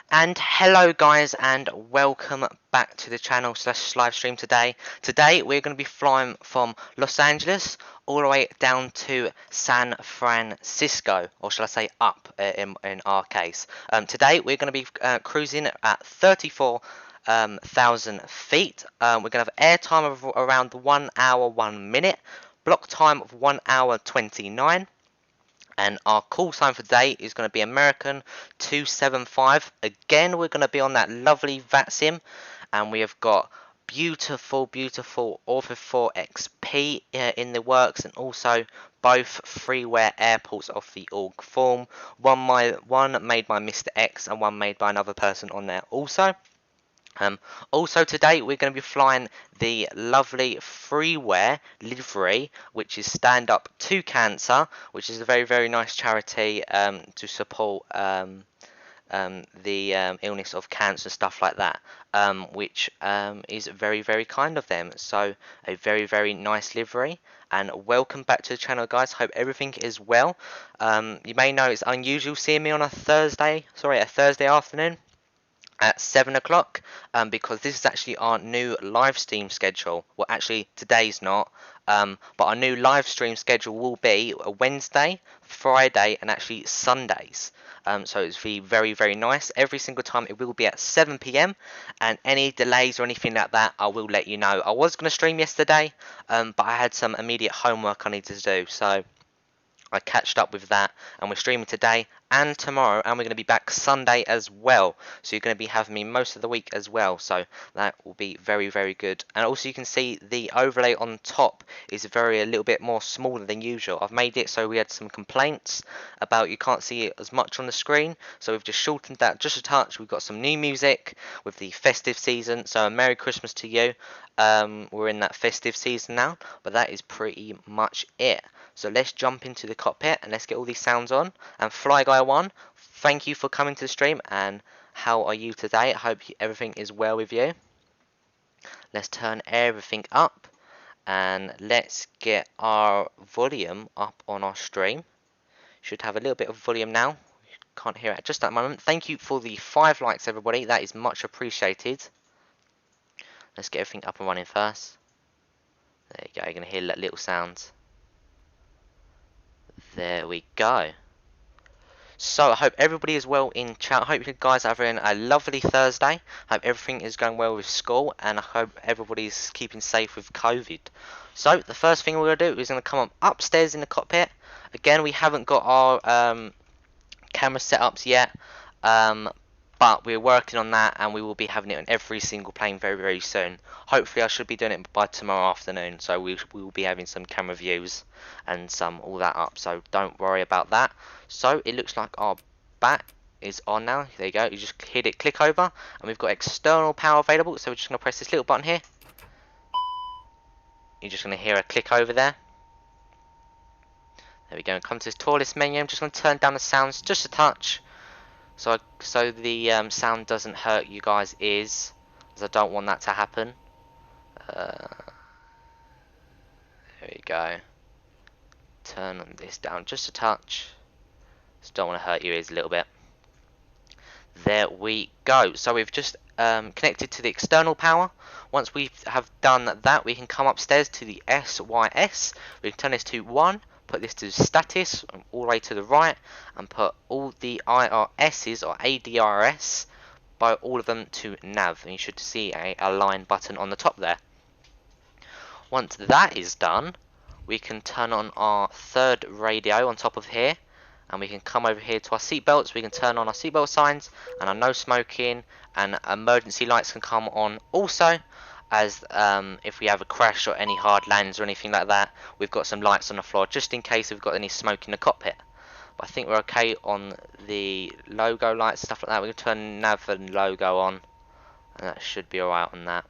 And hello guys, and welcome back to the channel / live stream today. Today we're going to be flying from Los Angeles all the way down to San Francisco, or shall I say up in our case. Today we're going to be cruising at 34,000 feet. We're going to have air time of around 1 hour 1 minute, block time of 1 hour 29. And our call sign for today is going to be American 275. Again, we're going to be on that lovely vatsim, and we have got beautiful Ortho 4 XP in the works, and also both freeware airports off the org form. One made by Mr. X and one made by another person on there also. Also today we're going to be flying the lovely freeware livery, which is Stand Up to Cancer, which is a very nice charity to support the illness of cancer, stuff like that, which is very kind of them. So a very nice livery. And welcome back to the channel, guys. Hope everything is well. You may know it's unusual seeing me on a Thursday afternoon at 7 o'clock, because this is actually our new live stream schedule. Well, actually today's not, but our new live stream schedule will be a Wednesday, Friday, and actually Sundays. So it's very nice. Every single time it will be at 7 PM, and any delays or anything like that, I will let you know. I was going to stream yesterday, but I had some immediate homework I needed to do, so I catched up with that, and we're streaming today and tomorrow, and we're going to be back Sunday as well. So you're going to be having me most of the week as well, so that will be very good. And also you can see the overlay on top is a little bit more smaller than usual. I've made it so we had some complaints about you can't see it as much on the screen, so we've just shortened that just a touch. We've got some new music with the festive season, so Merry Christmas to you. We're in that festive season now, but that is pretty much it. So let's jump into the cockpit and let's get all these sounds on. And Fly Guy 1, thank you for coming to the stream, and how are you today? I hope everything is well with you. Let's turn everything up and let's get our volume up on our stream. Should have a little bit of volume now. Can't hear it just at the moment. Thank you for the 5 likes, everybody. That is much appreciated. Let's get everything up and running first. There you go. You're going to hear little sounds. There we go. So I hope everybody is well in chat. I hope you guys are having a lovely Thursday. I hope everything is going well with school, and I hope everybody's keeping safe with COVID. So the first thing we're going to do is going to come up upstairs in the cockpit. Again, we haven't got our camera setups yet, but we're working on that, and we will be having it on every single plane very soon. Hopefully I should be doing it by tomorrow afternoon, so we will be having some camera views and all that up, so don't worry about that. So it looks like our bat is on now. There you go. You just hit it, click over, and we've got external power available, so we're just going to press this little button here. You're just going to hear a click over there. There we go. Come to this tour list menu. I'm just going to turn down the sounds just a touch, so the sound doesn't hurt you guys' ears, as I don't want that to happen. There we go. Turn this down just a touch. Just don't want to hurt your ears a little bit. There we go. So we've just connected to the external power. Once we have done that, we can come upstairs to the SYS. We can turn this to 1, put this to status all the way to the right, and put all the IRSs or ADRS, by all of them to nav. And you should see a align button on the top there. Once that is done, we can turn on our third radio on top of here, and we can come over here to our seatbelts. We can turn on our seatbelt signs and our no smoking, and emergency lights can come on also, as if we have a crash or any hard lands or anything like that, we've got some lights on the floor just in case we've got any smoke in the cockpit. But I think we're okay on the logo lights, stuff like that. We can turn nav and logo on, and that should be alright on that.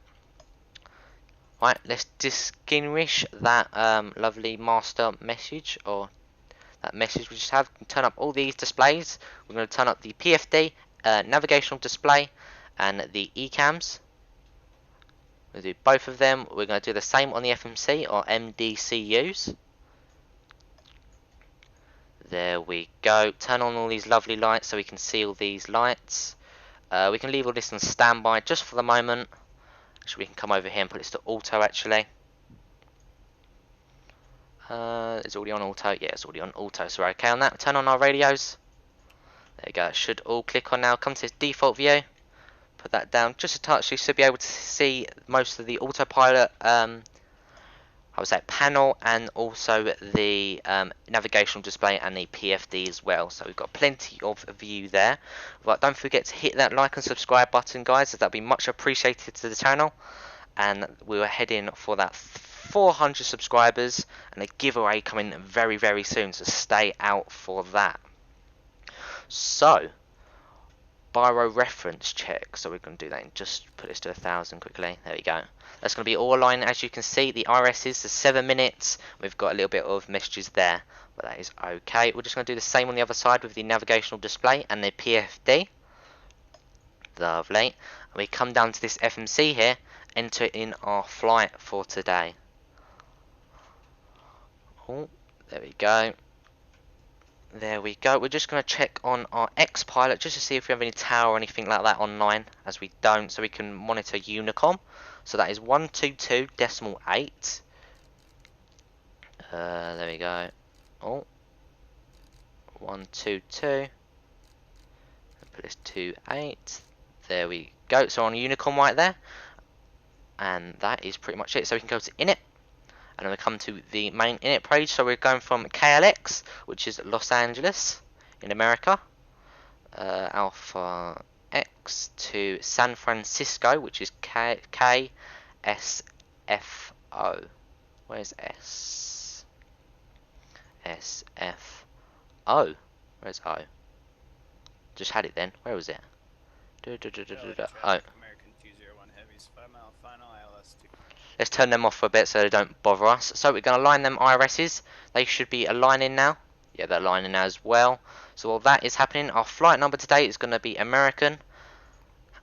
Right, let's distinguish that lovely master message, or that message we just have. Turn up all these displays. We're going to turn up the PFD, navigational display, and the ECAMs. We'll do both of them. We're going to do the same on the FMC or MDCUs. There we go. Turn on all these lovely lights so we can see all these lights. We can leave all this on standby just for the moment. Actually, we can come over here and put this to auto actually. It's already on auto. Yeah, it's already on auto, so we're okay on that. Turn on our radios. There you go. It should all click on now. Come to this default view. Put that down just a touch. You should be able to see most of the autopilot I would say panel, and also the navigational display and the PFD as well. So we've got plenty of view there. But don't forget to hit that like and subscribe button, guys, as that'd be much appreciated to the channel. And we were heading for that 400 subscribers, and a giveaway coming very, very soon. So stay out for that. So, biro reference check. So we're going to do that and just put this to 1000 quickly. There we go. That's going to be all aligned, as you can see. The RS is 7 minutes. We've got a little bit of messages there, but that is okay. We're just going to do the same on the other side with the navigational display and the PFD. Lovely. And we come down to this FMC here, enter in our flight for today. Oh, there we go. There we go. We're just going to check on our X-Pilot just to see if we have any tower or anything like that online, as we don't, so we can monitor Unicom. So that is 122.8. There we go. Oh, 122. Put this to 8. There we go. So on Unicom right there, and that is pretty much it. So we can go to init. And then we come to the main init page. So we're going from KLX, which is Los Angeles in America, Alpha X, to San Francisco, which is KSFO. Where's S? SFO. Where's O? Just had it then. Where was it? Oh. American 201 heavies, 5 mile final ILS 2. Let's turn them off for a bit so they don't bother us. So we're going to align them IRSs. They should be aligning now. Yeah, they're aligning now as well. So while that is happening, our flight number today is going to be American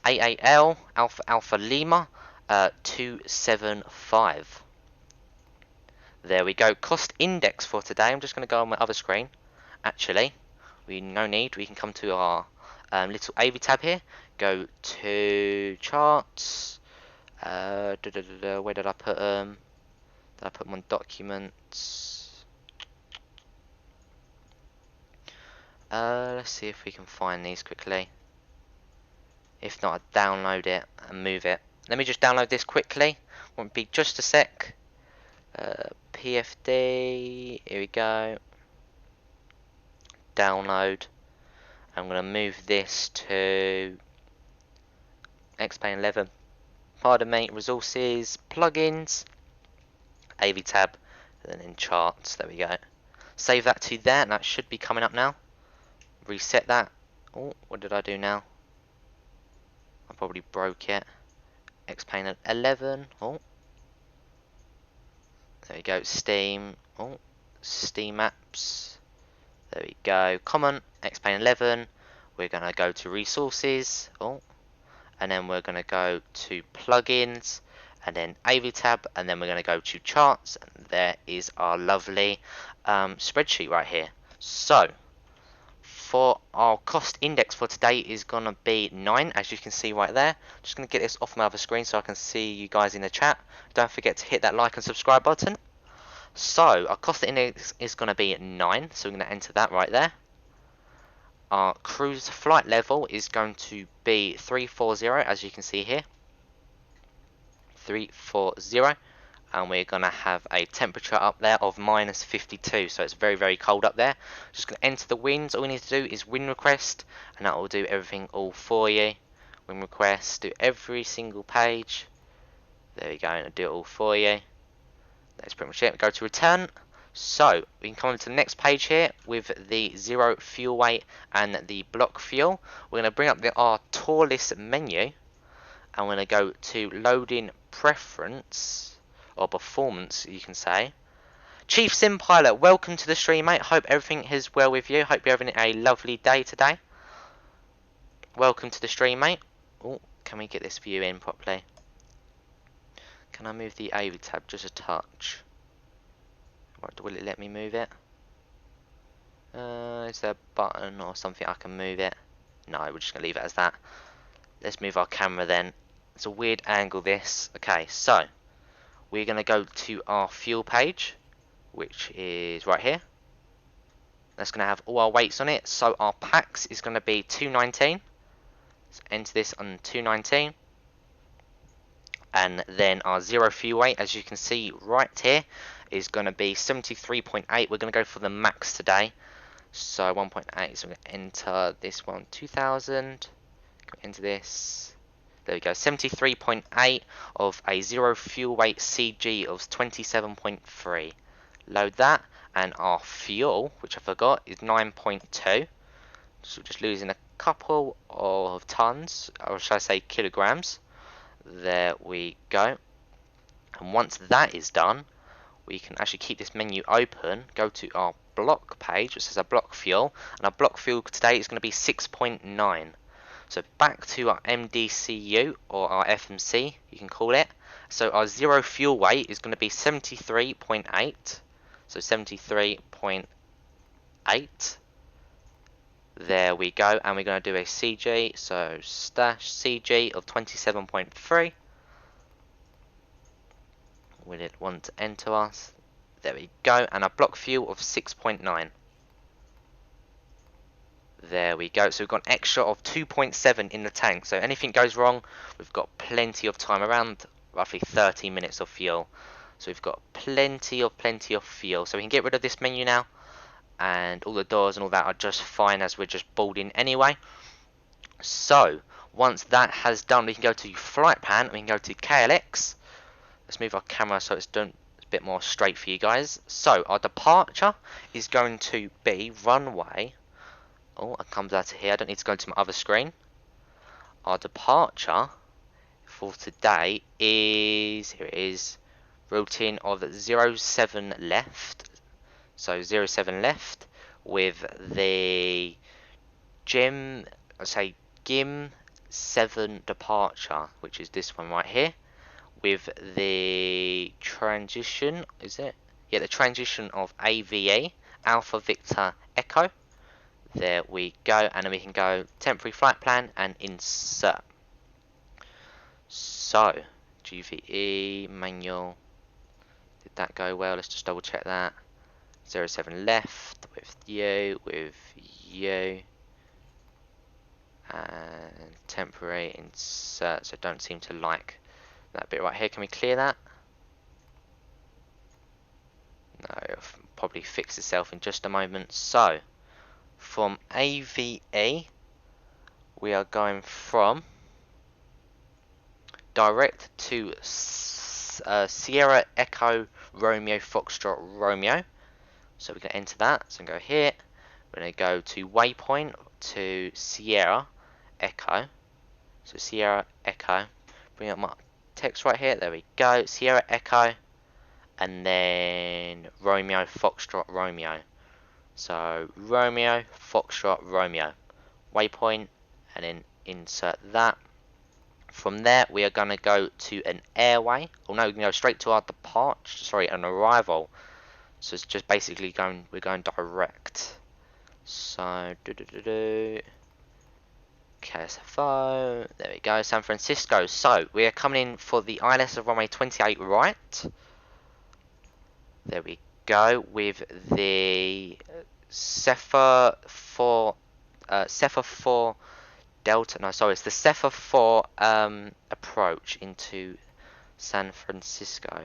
AAL Alpha Alpha Lima 275. There we go. Cost index for today. I'm just going to go on my other screen. Actually, no need. We can come to our little AV tab here. Go to charts. Where did I put them? Did I put them on documents? Let's see if we can find these quickly. If not, I'll download it and move it. Let me just download this quickly. Won't be just a sec. PFD. Here we go. Download. I'm going to move this to X-Plane 11. Pardon me, resources, plugins, AV tab, and then in charts. There we go. Save that to there, and that should be coming up now. Reset that. Oh, what did I do now? I probably broke it. X-Plane 11. Oh, there we go. Steam. Oh, Steam apps. There we go. Common, X-Plane 11. We're going to go to resources. Oh, and then we're going to go to plugins, and then AV tab, and then we're going to go to charts, and there is our lovely spreadsheet right here. So for our cost index for today is going to be 9, as you can see right there. Just going to get this off my other screen so I can see you guys in the chat. Don't forget to hit that like and subscribe button. So our cost index is going to be 9, so we're going to enter that right there. Our cruise flight level is going to be 340, as you can see here. 340, and we're going to have a temperature up there of -52, so it's very, very cold up there. Just going to enter the winds. All we need to do is wind request, and that will do everything all for you. Wind request, do every single page. There we go, and it'll do it all for you. That's pretty much it. Go to return. So we can come on to the next page here with the 0 fuel weight and the block fuel. We're going to bring up our tour list menu, and we're going to go to loading preference, or performance you can say. Chief Sim Pilot, welcome to the stream, mate. Hope everything is well with you. Hope you're having a lovely day today. Welcome to the stream, mate. Oh, can we get this view in properly? Can I move the AV tab just a touch? Will it let me move it? Is there a button or something I can move it? No, we're just going to leave it as that. Let's move our camera then. It's a weird angle this. Okay, so we're going to go to our fuel page, which is right here. That's going to have all our weights on it. So our packs is going to be 219. Let's enter this on 219. And then our 0 fuel weight, as you can see right here, is going to be 73.8. We're going to go for the max today. So 1.8, so we're going to enter this one, 2000. Enter this. There we go, 73.8 of a 0 fuel weight CG of 27.3. Load that, and our fuel, which I forgot, is 9.2. So we're just losing a couple of tons, or should I say kilograms. There we go. And once that is done, we can actually keep this menu open, go to our block page, which says our block fuel, and our block fuel today is going to be 6.9. So back to our MDCU, or our FMC, you can call it. So our 0 fuel weight is going to be 73.8. So 73.8. There we go, and we're going to do a CG, so stash CG of 27.3. Will it want to enter us? There we go, and a block fuel of 6.9. There we go, so we've got an extra of 2.7 in the tank, so anything goes wrong, we've got plenty of time, around roughly 30 minutes of fuel. So we've got plenty of fuel, so we can get rid of this menu now, and all the doors and all that are just fine as we're just boarding anyway. So once that has done, we can go to flight plan, we can go to KLX. Let's move our camera so it's done a bit more straight for you guys. So our departure is going to be runway. Oh, it comes out of here. I don't need to go to my other screen. Our departure for today is, here it is, routine of 07 left. So 07 left with the GIM 7 departure, which is this one right here, with the transition, is it? Yeah, the transition of AVE, Alpha Victor Echo. There we go, and then we can go temporary flight plan and insert. So, GVE, manual, did that go well? Let's just double check that. 07 left, with you, and temporary insert, so don't seem to like that bit right here. Can we clear that? No, it'll probably fix itself in just a moment. So, from AVE, we are going from direct to Sierra Echo Romeo Foxtrot Romeo. So we're going to enter that. So I'm going to go here. We're going to go to waypoint to Sierra Echo. So Sierra Echo. Bring up my text right here. There we go. Sierra Echo. and then Romeo, Foxtrot, Romeo. So Romeo, Foxtrot, Romeo. Waypoint, and then insert that. From there, we are going to go to an airway. Oh no, we can go straight to our departure. Sorry, an arrival. So it's just basically we're going direct. So, KSFO, there we go, San Francisco. So, we are coming in for the ILS of runway 28 right. There we go, with the Cepha 4 Delta, no, sorry, it's the Cepha 4 approach into San Francisco.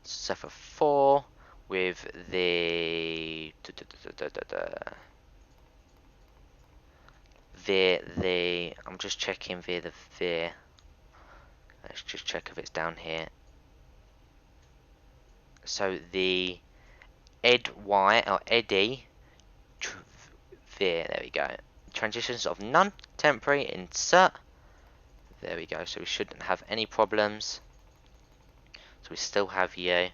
Cepha 4 with the I'm just checking via the veer. Let's just check if it's down here. So the Ed Y or Eddie veer, there we go. Transitions of none, temporary, insert. There we go, so we shouldn't have any problems. So we still have you.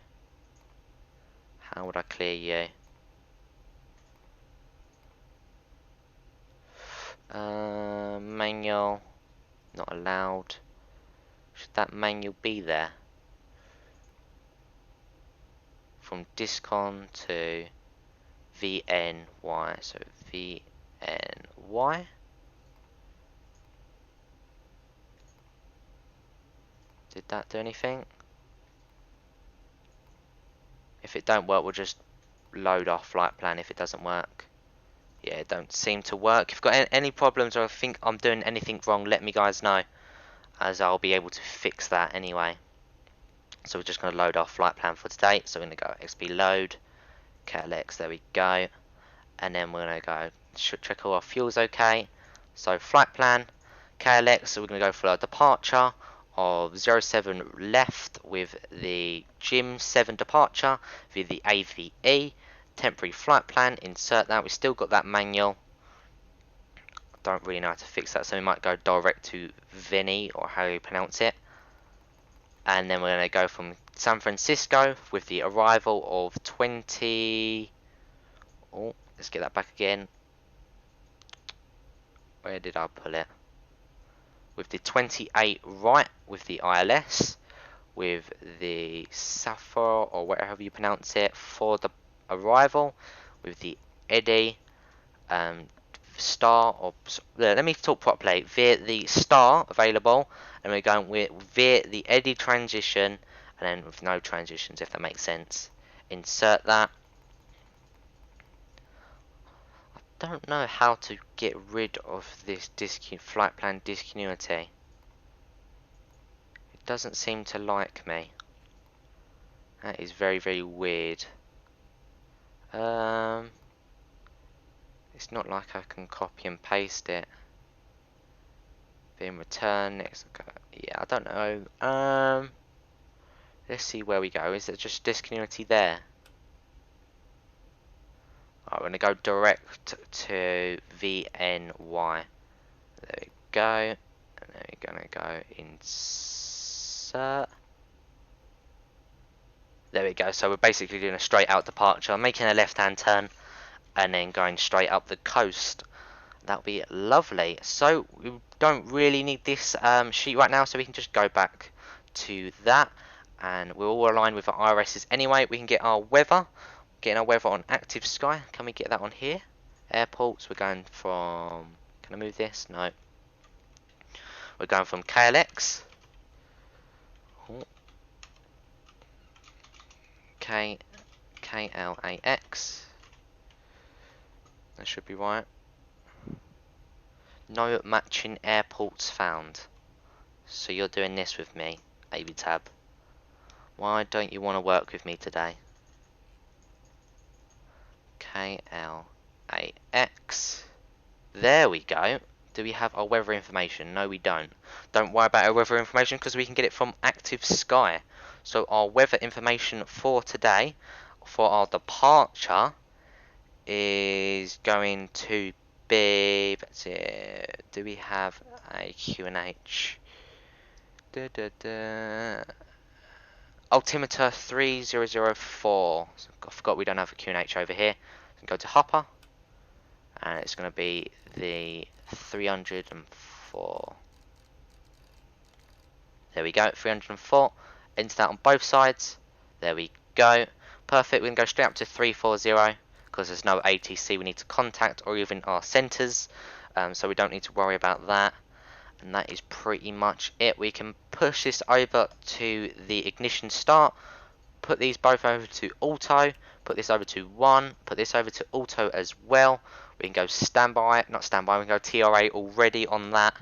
How would I clear you? Manual, not allowed. Should that manual be there? From discon to VNY, so VNY. Did that do anything? If it don't work, we'll just load our flight plan if it doesn't work. Yeah, it don't seem to work. If you've got any problems or think I'm doing anything wrong, let me guys know, as I'll be able to fix that anyway. So we're just going to load our flight plan for today. So we're going to go XP load, KLX, there we go. And then we're going to go check all our fuels okay. So flight plan, KLX, so we're going to go for our departure of 07 left with the Gym 7 departure via the AVE. Temporary flight plan, insert that. We still got that manual. Don't really know how to fix that, so we might go direct to Vinny, or how you pronounce it. And then we're going to go from San Francisco with the arrival of 20. Oh, let's get that back again. Where did I pull it? With the 28 right with the ILS, with the Sappho, or whatever you pronounce it, for the arrival, with the Eddie star, or let me talk properly, via the star available, and we're going with via the Eddie transition, and then with no transitions, if that makes sense. Insert that. I don't know how to get rid of this flight plan discontinuity. It doesn't seem to like me. That is very, very weird. It's not like I can copy and paste it. Then return next. Yeah, I don't know. Let's see where we go. Is it just discontinuity there? Alright, we're gonna go direct to VNY. There we go. And then we're gonna go insert. There we go. So we're basically doing a straight out departure. I'm making a left hand turn and then going straight up the coast. That'll be lovely. So we don't really need this sheet right now, so we can just go back to that, and we're all aligned with our IRSs anyway. We can get our weather, getting our weather on active sky. Can we get that on here? Airports, we're going from, can I move this? No. We're going from KLX. KLAX. That should be right. No matching airports found. So you're doing this with me, ABTab. Why don't you want to work with me today? KLAX. There we go. Do we have our weather information? No, we don't. Don't worry about our weather information because we can get it from Active Sky. So our weather information for today, for our departure, is going to be, let's see, do we have a QNH? Altimeter 3004. So I forgot we don't have a QNH over here. So go to hopper, and it's going to be the 304. There we go, 304. Enter that on both sides. There we go. Perfect. We can go straight up to 340 because there's no ATC we need to contact or even our centers. So we don't need to worry about that. And that is pretty much it. We can push this over to the ignition start. Put these both over to auto. Put this over to 1. Put this over to auto as well. We can go standby. Not standby. We can go TRA already on that.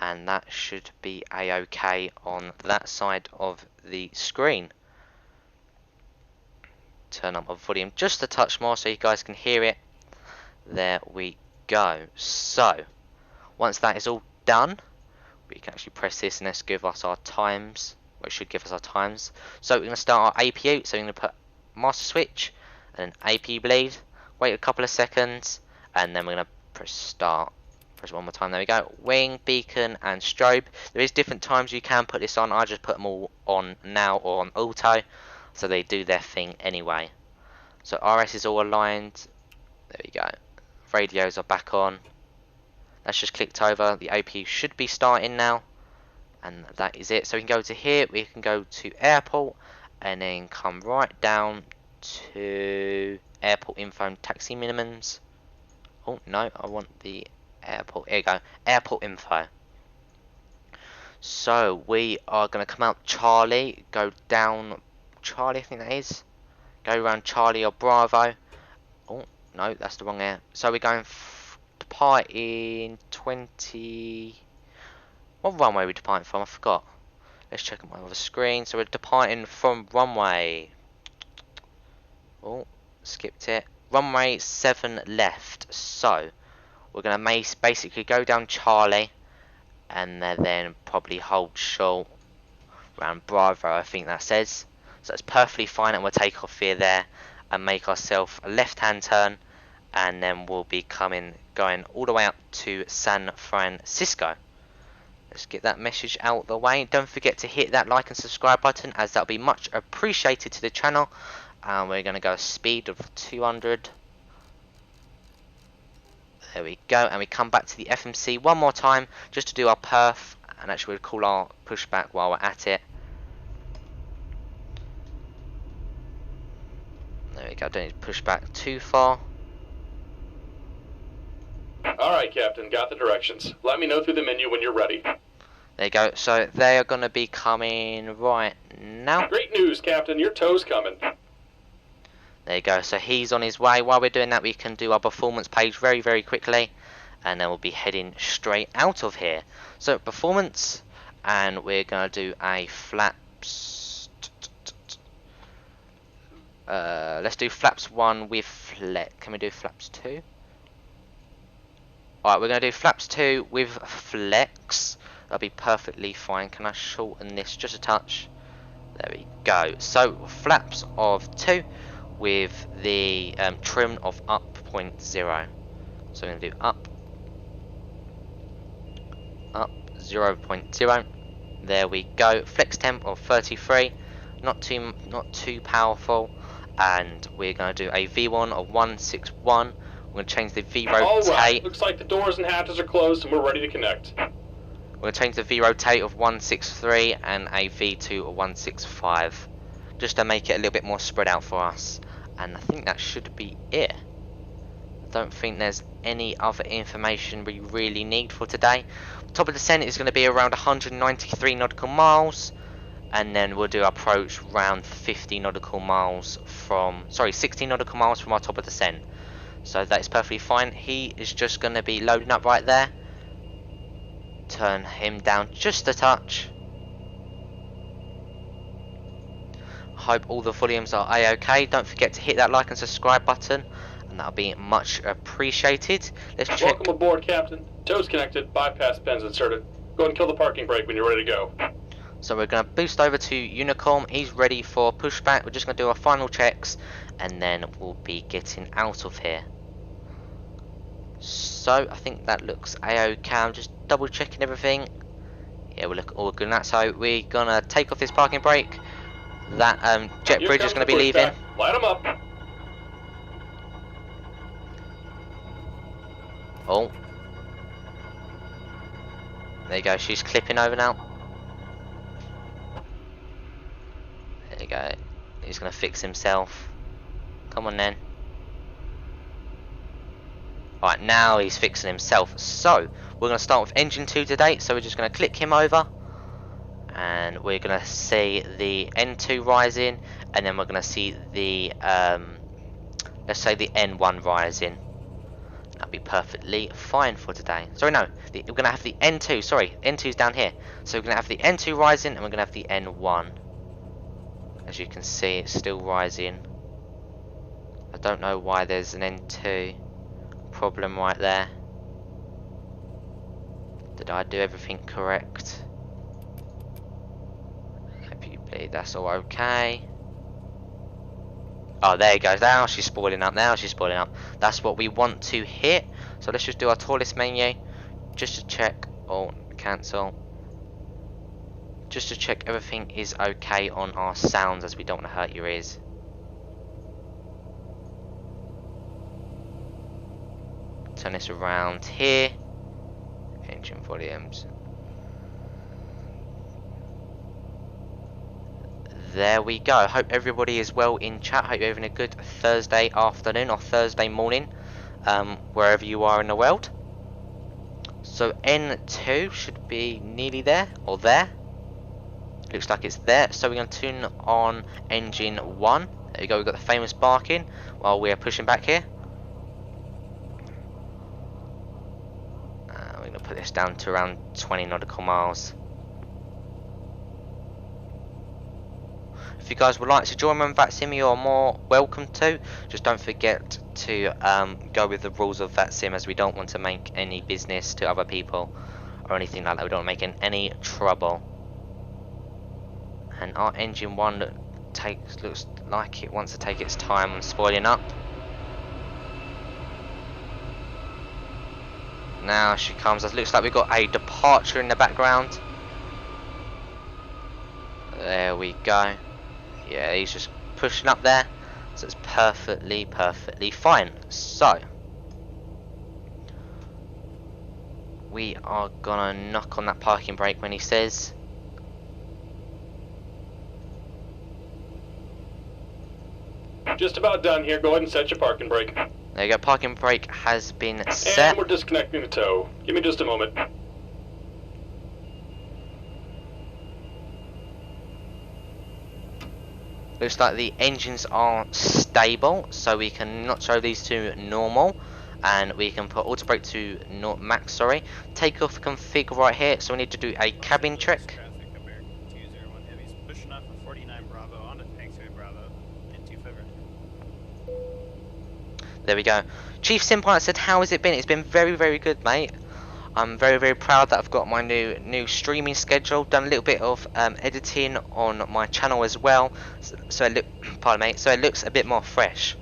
And that should be a-okay on that side of the screen. Turn up my volume just a touch more so you guys can hear it. There we go. So once that is all done, we can actually press this and let's give us our times. Well, it should give us our times. So we're going to start our APU. So we're going to put master switch and APU bleed. Wait a couple of seconds and then we're going to press start. Press it one more time. There we go. Wing, beacon, and strobe. There is different times you can put this on. I just put them all on now or on auto, so they do their thing anyway. So RS is all aligned. There we go. Radios are back on. That's just clicked over. The APU should be starting now, and that is it. So we can go to here. We can go to airport, and then come right down to airport info and taxi minimums. Oh no, I want the airport. Here you go. Airport info. So we are going to come out Charlie, go down Charlie, I think that is. Go around Charlie or Bravo. Oh no, that's the wrong air. So we're going depart in 20. What runway are we departing from? I forgot. Let's check on my other screen. So we're departing from runway. Oh, skipped it. Runway 7 left. So we're going to basically go down Charlie and then probably hold short around Bravo, I think that says. So it's perfectly fine, and we'll take off here there and make ourselves a left hand turn, and then we'll be going all the way up to San Francisco. Let's get that message out the way. Don't forget to hit that like and subscribe button, as that'll be much appreciated to the channel. And we're going to go a speed of 200. There we go, and we come back to the FMC one more time just to do our perf, and actually we'll call our pushback while we're at it. There we go, don't need to push back too far. Alright, Captain, got the directions. Let me know through the menu when you're ready. There you go, so they are going to be coming right now. Great news, Captain, your tow's coming. There you go, so he's on his way. While we're doing that, we can do our performance page very, very quickly. And then we'll be heading straight out of here. So, performance, and we're going to do a flaps. Let's do flaps 1 with flex. Can we do flaps 2? Alright, we're going to do flaps 2 with flex. That'll be perfectly fine. Can I shorten this just a touch? There we go. So, flaps of 2. With the trim of up 0.0. So we're going to do up 0.0. There we go. Flex temp of 33. Not too powerful. And we're going to do a V1 of 161. We're going to change the V rotate. Alright, looks like the doors and hatches are closed and we're ready to connect. We're going to change the V rotate of 163 and a V2 of 165. Just to make it a little bit more spread out for us. And I think that should be it. I don't think there's any other information we really need for today. Top of descent is going to be around 193 nautical miles. And then we'll do approach around 50 nautical miles from... Sorry, 60 nautical miles from our top of descent. So that's perfectly fine. He is just going to be loading up right there. Turn him down just a touch. Hope all the volumes are a-okay. Don't forget to hit that like and subscribe button, and that'll be much appreciated. Let's check. Welcome aboard, Captain. Tow's connected, bypass pins inserted. Go ahead and kill the parking brake when you're ready to go. So we're going to boost over to Unicorn. He's ready for pushback. We're just going to do our final checks, and then we'll be getting out of here. So I think that looks a-okay. I'm just double checking everything. Yeah, we look all good on that. So we're going to take off this parking brake. That jet Here bridge is comes going to the be push leaving. back. Line them up. Oh. There you go, she's clipping over now. There you go. He's going to fix himself. Come on then. Right, now he's fixing himself. So, we're going to start with engine 2 today. So we're just going to click him over. And we're going to see the N2 rising. And then we're going to see the, let's say the N1 rising. That'll be perfectly fine for today. Sorry, no. We're going to have the N2. Sorry, N2's down here. So we're going to have the N2 rising. And we're going to have the N1. As you can see, it's still rising. I don't know why there's an N2 problem right there. Did I do everything correct? Hope you believe that's all okay. Oh, there it goes. Now she's spoiling up. Now she's spoiling up. That's what we want to hit. So let's just do our tallest menu. Just to check. Oh, cancel. Just to check everything is okay on our sounds, as we don't want to hurt your ears. Turn this around here. Engine volumes. There we go. Hope everybody is well in chat. Hope you're having a good Thursday afternoon or Thursday morning, wherever you are in the world. So N2 should be nearly there, or there. Looks like it's there. So we're going to turn on engine 1. There we go, we've got the famous barking while we're pushing back here. We're going to put this down to around 20 nautical miles. If you guys would like to join me on VATsim, you are more welcome to. Just don't forget to go with the rules of VATsim, as we don't want to make any business to other people or anything like that. We don't want to make any trouble. And our engine 1 looks like it wants to take its time on spoiling up. Now she comes. It looks like we've got a departure in the background. There we go. Yeah, he's just pushing up there. So it's perfectly fine. So we are gonna knock on that parking brake when he says. Just about done here. Go ahead and set your parking brake. There you go, parking brake has been set. And we're disconnecting the tow. Give me just a moment. Looks like the engines are stable, so we can not show these to normal, and we can put auto brake to max. Sorry, take off config right here. So we need to do a cabin check. Traffic, American 201 heavies pushing off of 49 Bravo onto taxiway Bravo into Feather. There we go. Chief Simpilot said, "How has it been?" It's been very good, mate. I'm very proud that I've got my new streaming schedule. Done a little bit of editing on my channel as well, so it pardon me. So it looks a bit more fresh,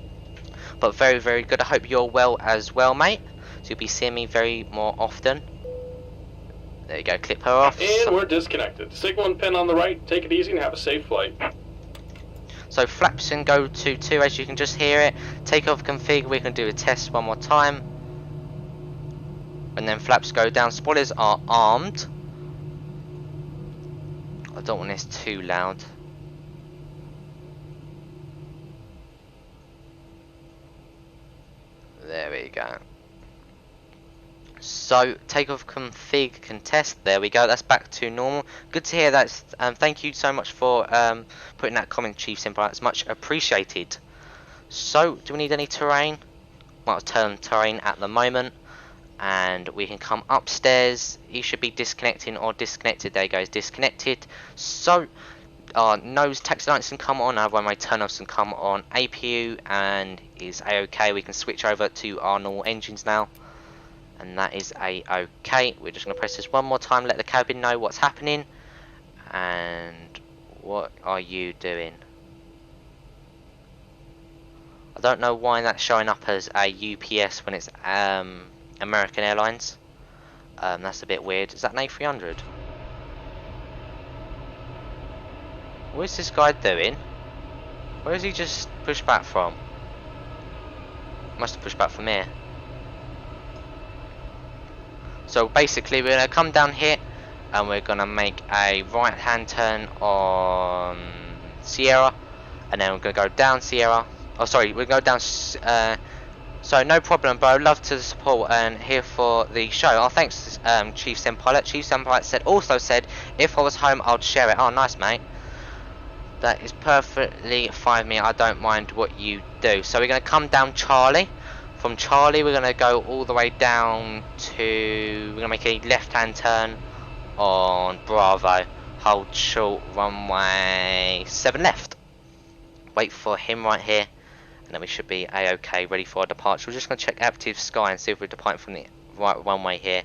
but very good. I hope you're well as well, mate. So you'll be seeing me very more often. There you go. Clip her off. And we're disconnected. Signal and pin on the right. Take it easy and have a safe flight. So flaps can go to 2, as you can just hear it. Take off config. We can do a test one more time. And then flaps go down. Spoilers are armed. I don't want this too loud. There we go. So takeoff config contest. There we go. That's back to normal. Good to hear that. Thank you so much for putting that comment, Chief Simple. It's much appreciated. So do we need any terrain? Well, turn terrain at the moment. And we can come upstairs. He should be disconnecting or disconnected. There he goes, disconnected. So our nose taxi lights can come on, our runway turn-offs can come on. APU and is A-OK. We can switch over to our normal engines now, and that is A-OK. We're just going to press this one more time, let the cabin know what's happening. And what are you doing? I don't know why that's showing up as a UPS when it's American Airlines. That's a bit weird. Is that an A300? What is this guy doing? Where has he just pushed back from? Must have pushed back from here. So basically we're going to come down here and we're going to make a right hand turn on Sierra, and then we're going to go down Sierra. Oh sorry, we'll go down so no problem, but I'd love to support and here for the show. Oh thanks Chief Sim Pilot. Chief Sim Pilot also said if I was home I'd share it. Oh nice mate. That is perfectly fine with me. I don't mind what you do. So we're going to come down Charlie. From Charlie we're going to go all the way down to, we're going to make a left hand turn on Bravo. Hold short runway 7 left. Wait for him right here, and then we should be a-okay, ready for our departure. We're just going to check active sky and see if we're departing from the right runway here.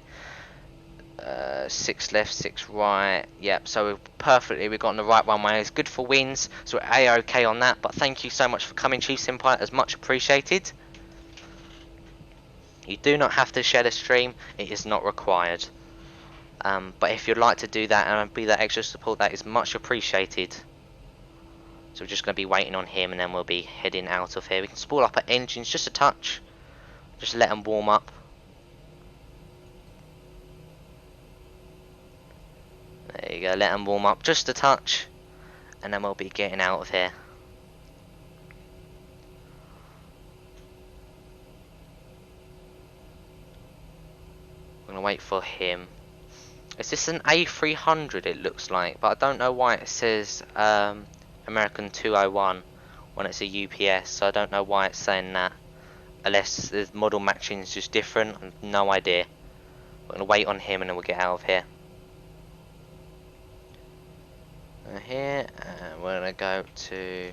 6 left, 6 right. Yep, so we're perfectly, we've got on the right runway. It's good for winds, so we're a-okay on that. But thank you so much for coming, Chief Sim Pilot, as much appreciated. You do not have to share the stream, it is not required. But if you'd like to do that and be that extra support, that is much appreciated. So we're just going to be waiting on him, and then we'll be heading out of here. We can spool up our engines just a touch. Just let them warm up. There you go, let them warm up just a touch. And then we'll be getting out of here. I'm going to wait for him. Is this an A300 it looks like? But I don't know why it says American 201 when it's a UPS, so I don't know why it's saying that, unless the model matching is just different. I have no idea. We're gonna wait on him and then we'll get out of here. Here, and we're gonna go to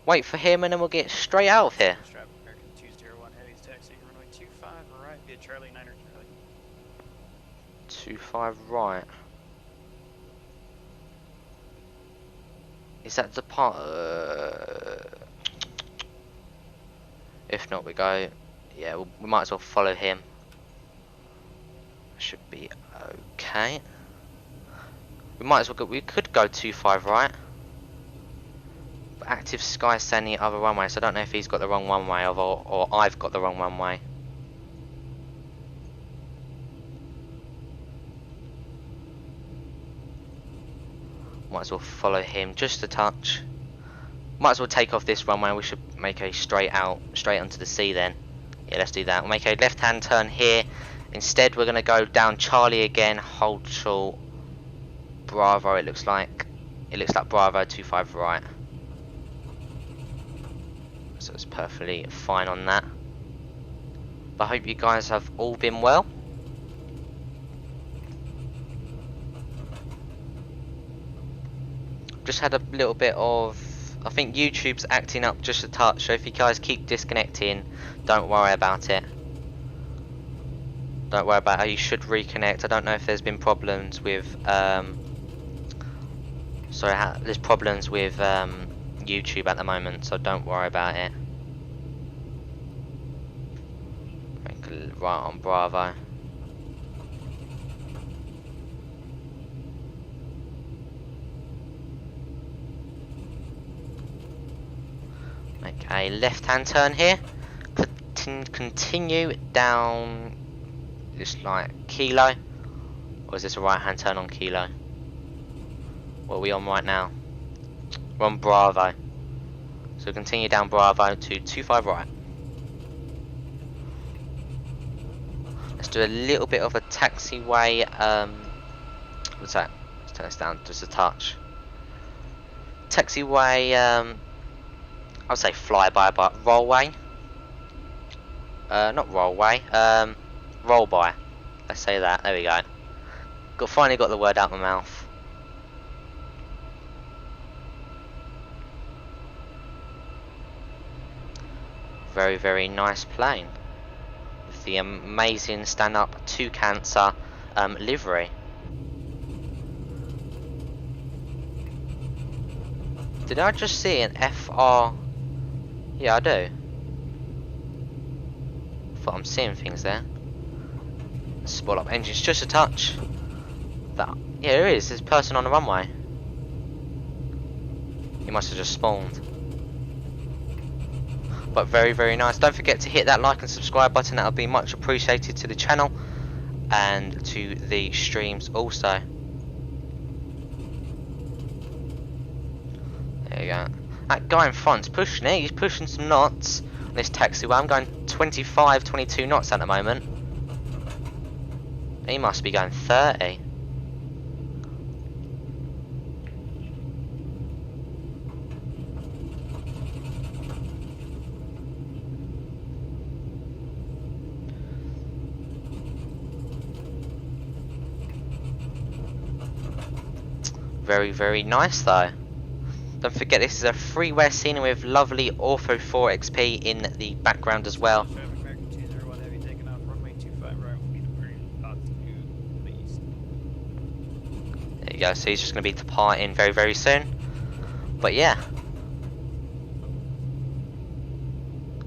wait for him and then we'll get straight out of here. Strap American 201 Heavy's taxi runway 25 right via Charlie 9er Charlie. 25 right. Is that the part? If not, we go. Yeah, we might as well follow him. Should be okay. We might as well go. We could go 25 right. But active sky saying the other runway, so I don't know if he's got the wrong runway or I've got the wrong runway. Might as well follow him just a touch. Might as well take off this runway. We should make a straight onto the sea then. Yeah, let's do that. We'll make a left hand turn here. Instead we're going to go down Charlie again, hold short Bravo. It looks like Bravo 25 right. So it's perfectly fine on that. But I hope you guys have all been well. Just had a little bit of, I think YouTube's acting up just a touch, so if you guys keep disconnecting, don't worry about it. Don't worry about how you should reconnect. I don't know if there's been problems with there's problems with YouTube at the moment, so don't worry about it. Right on Bravo. Make a left hand turn here. Continue down just like Kilo. Or is this a right hand turn on Kilo? What are we on right now? We're on Bravo. So continue down Bravo to 25 right. Let's do a little bit of a taxiway. What's that? Let's turn this down just a touch. Taxiway. I'll say flyby, but rollway. Not rollway. Roll by. Let's say that. There we go. Finally got the word out of my mouth. Very, very nice plane. With the amazing stand-up to cancer livery. Did I just see an FR? Yeah, I do. Thought I'm seeing things there. Spot up engines just a touch. That, yeah, there is. There's a person on the runway. He must have just spawned. But very, very nice. Don't forget to hit that like and subscribe button. That'll be much appreciated to the channel and to the streams also. There you go. That guy in front's pushing it. He's pushing some knots on this taxiway. I'm going 25, 22 knots at the moment. He must be going 30. Very, very nice though. Don't forget this is a freeware scene with lovely Ortho 4 XP in the background as well. Traffic American 201 Heavy taking off runway 25 right will be departing altitude to the east. There you go, so he's just going to be departing very, very soon. But yeah.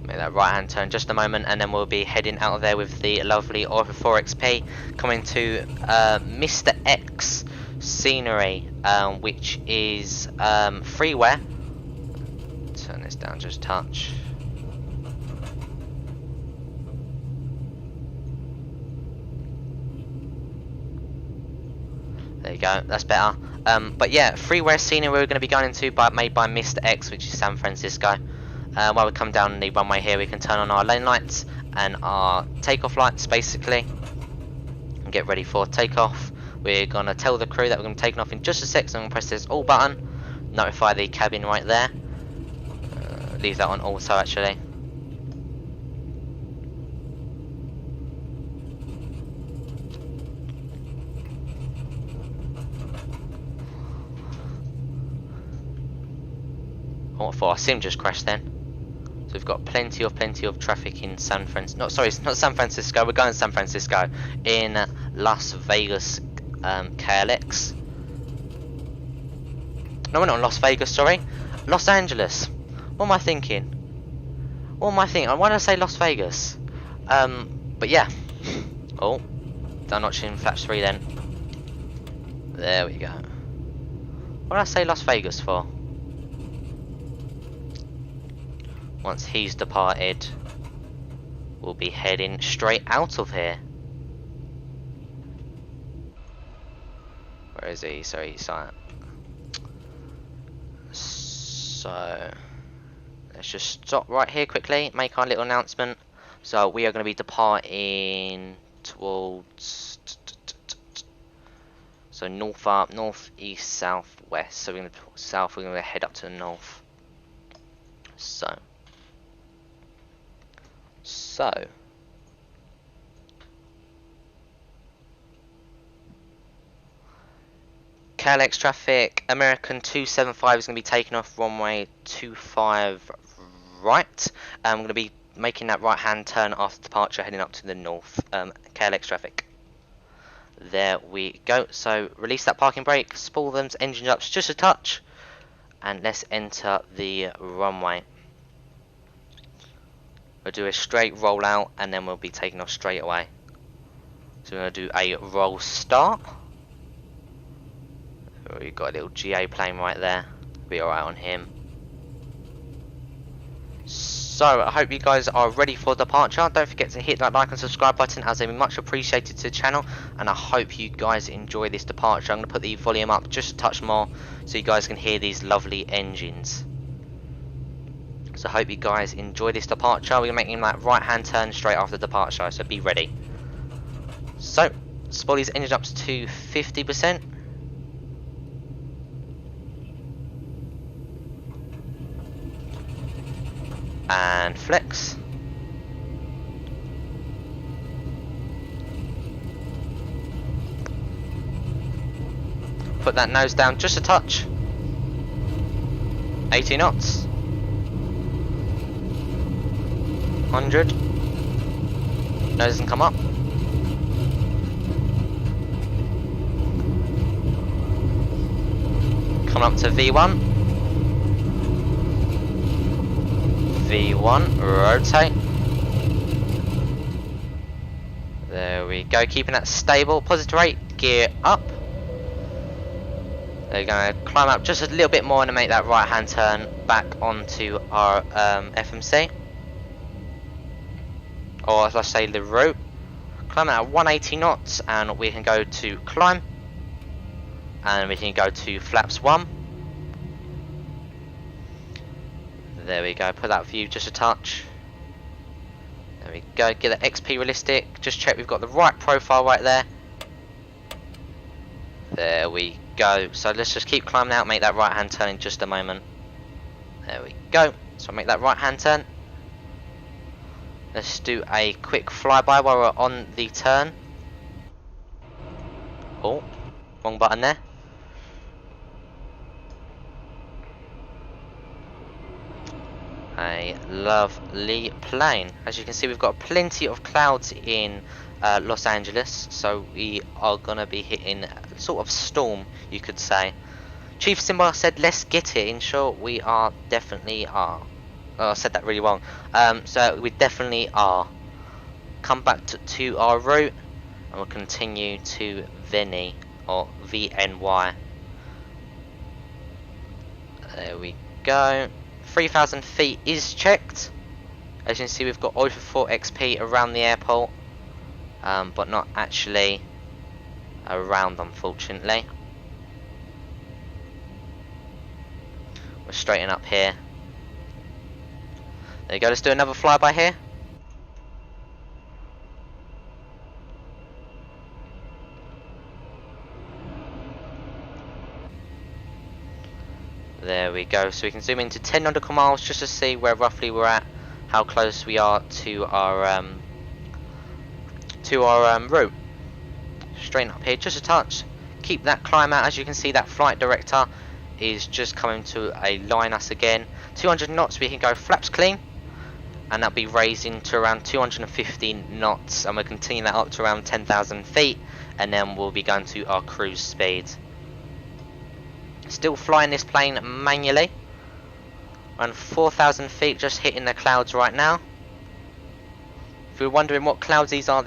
Make that right hand turn just a moment and then we'll be heading out of there with the lovely Ortho 4 XP coming to Mr. X scenery, which is freeware. Turn this down just a touch. There you go, that's better. But yeah, freeware scenery we're going to be going into made by Mr. X, which is San Francisco. While we come down the runway here, we can turn on our lane lights and our takeoff lights basically and get ready for takeoff. We're going to tell the crew that we're going to be taking off in just a sec, so I'm going to press this all button, notify the cabin right there, leave that on also actually. What for? Our sim just crashed then. So we've got plenty of traffic in San Francisco. No, sorry, it's not San Francisco. We're going to San Francisco in Las Vegas, KLX. No, we're not in Las Vegas. Sorry, Los Angeles. What am I thinking? What am I thinking? Why did I say Las Vegas? But yeah. Oh, don't notch in flaps 3 then. There we go. What did I say Las Vegas for? Once he's departed, we'll be heading straight out of here. Where is he? Sorry, he's silent. So, let's just stop right here quickly, make our little announcement. So, we are going to be departing towards... So, north up, north, east, south, west. So, we're going to south, we're going to head up to the north. So... KLX traffic, American 275 is going to be taking off runway 25 right. We're going to be making that right hand turn after departure heading up to the north. KLX traffic. There we go. So release that parking brake, spool them engines up just a touch, and let's enter the runway. We'll do a straight roll out and then we'll be taking off straight away. So we're going to do a roll start. We've got a little GA plane right there. Be alright on him. So I hope you guys are ready for departure. Don't forget to hit that like and subscribe button as they'd be much appreciated to the channel. And I hope you guys enjoy this departure. I'm going to put the volume up just a touch more so you guys can hear these lovely engines. So I hope you guys enjoy this departure. We're making that right hand turn straight after departure, so be ready. So, spoil these engine ups to 50%. And flex. Put that nose down just a touch. 80 knots. 100. Nose doesn't come up. Come up to V1. V1, rotate. There we go, keeping that stable. Positive rate, gear up. They're going to climb up just a little bit more and make that right hand turn back onto our FMC. Or as I say, the route. Climb at 180 knots and we can go to climb. And we can go to flaps 1. There we go, put that view just a touch. There we go, get the XP realistic. Just check we've got the right profile right there. There we go. So let's just keep climbing out, make that right hand turn in just a moment. There we go. So make that right hand turn. Let's do a quick flyby while we're on the turn. Oh, wrong button there. A lovely plane. As you can see, we've got plenty of clouds in Los Angeles, so we are gonna be hitting sort of storm, you could say. Chief Simba said, "Let's get it." In short, we are definitely are. Oh, I said that really wrong. So we definitely are. Come back to our route, and we'll continue to Veny or VNY. There we go. 3,000 feet is checked. As you can see, we've got over 4 XP around the airport, but not actually around, unfortunately. We're straighten up here. There you go, let's do another flyby here. There we go, so we can zoom into 10 nautical miles just to see where roughly we're at, how close we are to our route. Straighten up here just a touch. Keep that climb out. As you can see, that flight director is just coming to align us again. 200 knots, we can go flaps clean, and that'll be raising to around 215 knots, and we'll continue that up to around 10,000 feet, and then we'll be going to our cruise speed. Still flying this plane manually. Around 4,000 feet, just hitting the clouds right now. If you're wondering what clouds these are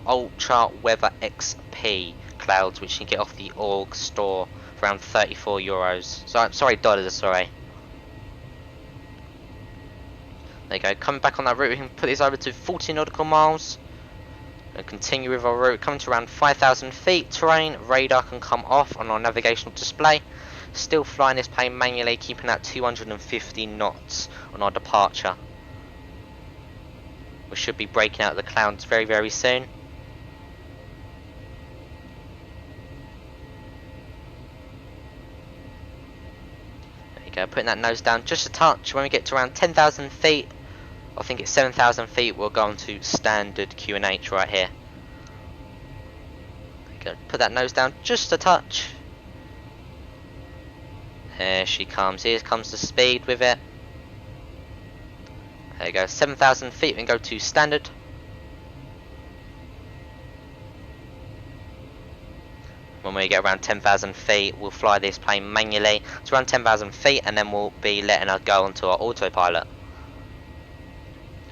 Ultra Weather XP clouds, which you can get off the org store for around 34 euros. So, sorry, dollars, sorry. There you go, coming back on that route, we can put this over to 40 nautical miles. And continue with our route, coming to around 5,000 feet. Terrain, radar can come off on our navigational display. Still flying this plane manually, keeping at 250 knots on our departure. We should be breaking out of the clouds very, very soon. There you go, putting that nose down just a touch. When we get to around 10,000 feet, I think it's 7,000 feet, we'll go on to standard QNH right here. There you go, put that nose down just a touch. There she comes. Here comes the speed with it. There you go. 7,000 feet. We can go to standard. When we get around 10,000 feet, we'll fly this plane manually to around 10,000 feet, and then we'll be letting her go onto our autopilot.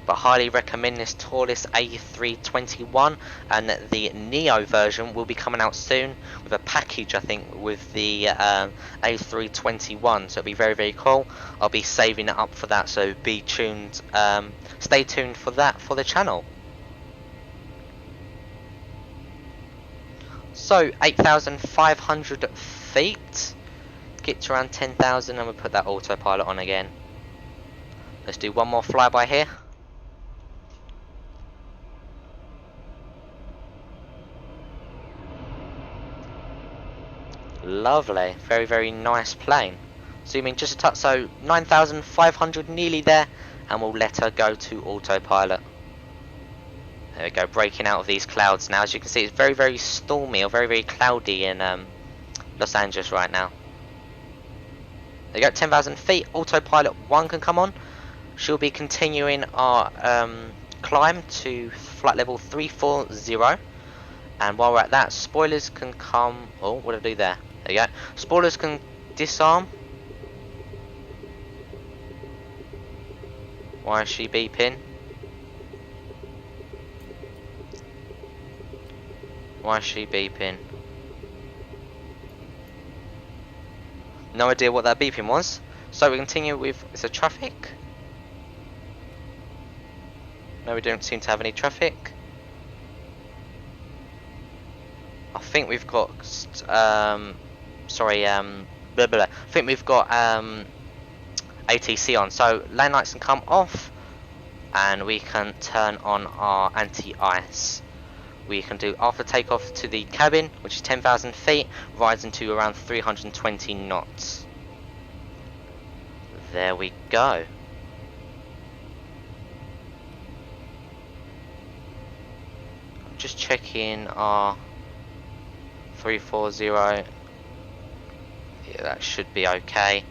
But highly recommend this Taurus A321, and the Neo version will be coming out soon with a package, I think, with the A321, so it'll be very, very cool. I'll be saving it up for that, so be tuned, stay tuned for that for the channel. So 8,500 feet, get to around 10,000, and we'll put that autopilot on again. Let's do one more flyby here. Lovely, very, very nice plane. Zooming just a touch, so 9,500, nearly there, and we'll let her go to autopilot. There we go, breaking out of these clouds now. As you can see, it's very, very stormy or very, very cloudy in Los Angeles right now. There you go, 10,000 feet, autopilot 1 can come on. She'll be continuing our climb to flight level 340. And while we're at that, spoilers can come. Oh, what did I do there? There you go. Spoilers can disarm. Why is she beeping? Why is she beeping? No idea what that beeping was. So we continue with, is there traffic? No, we don't seem to have any traffic. I think we've got, sorry, blah, blah, blah. I think we've got ATC on. So lane lights can come off, and we can turn on our anti-ice. We can do after takeoff to the cabin, which is 10,000 feet, rising to around 320 knots. There we go. I'm just checking our 340. Yeah, that should be okay.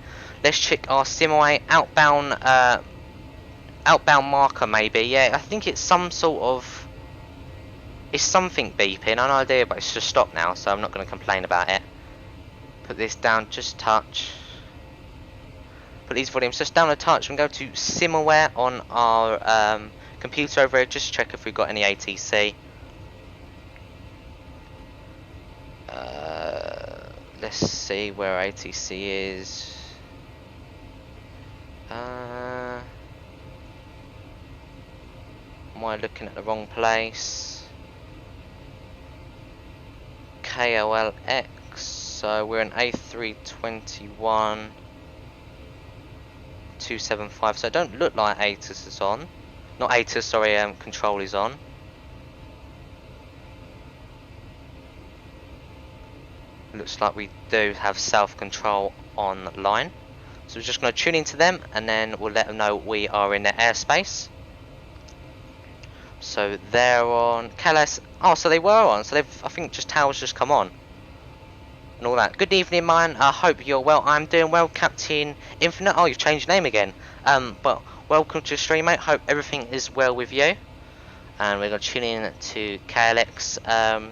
Let's check our Simway outbound outbound marker maybe. Yeah, I think it's some sort of, it's something beeping, I have no idea, but it's just stopped now, so I'm not going to complain about it. Put this down just a touch. Put these volumes just down a touch and go to Simware on our computer over here, just check if we've got any ATC. Let's see where ATC is. Am I looking at the wrong place? KOLX, so we're an A321 275, so it don't look like ATIS is on. Not ATIS, sorry, control is on. Looks like we do have self-control online. So we're just going to tune into them and then we'll let them know we are in their airspace. So they're on KLS. Oh, so they were on. So they've, I think, just towers just come on. And all that. Good evening, man. I hope you're well. I'm doing well, Captain Infinite. Oh, you've changed your name again. But welcome to the stream, mate. Hope everything is well with you. And we're going to tune in to KLX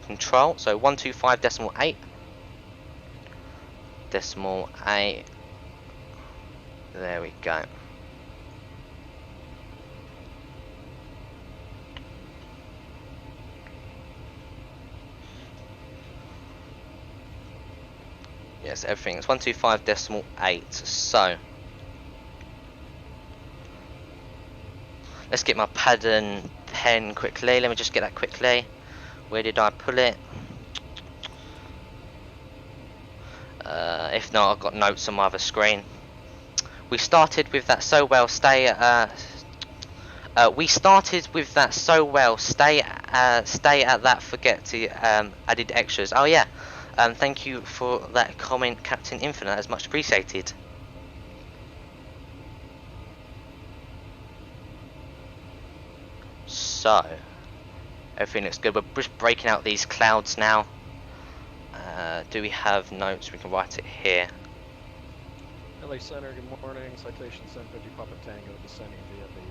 control. So 125.8. Decimal 8. There we go. Yes, everything is 125.8. So let's get my pad and pen quickly. Let me just get that quickly. Where did I pull it? If not, I've got notes on my other screen. We started with that so well. Stay at that. Forget to added extras. Oh yeah. Thank you for that comment, Captain Infinite. That's much appreciated. So everything looks good. We're just breaking out these clouds now. Do we have notes? We can write it here. LA Center, good morning. Citation 750 Papa Tango descending via the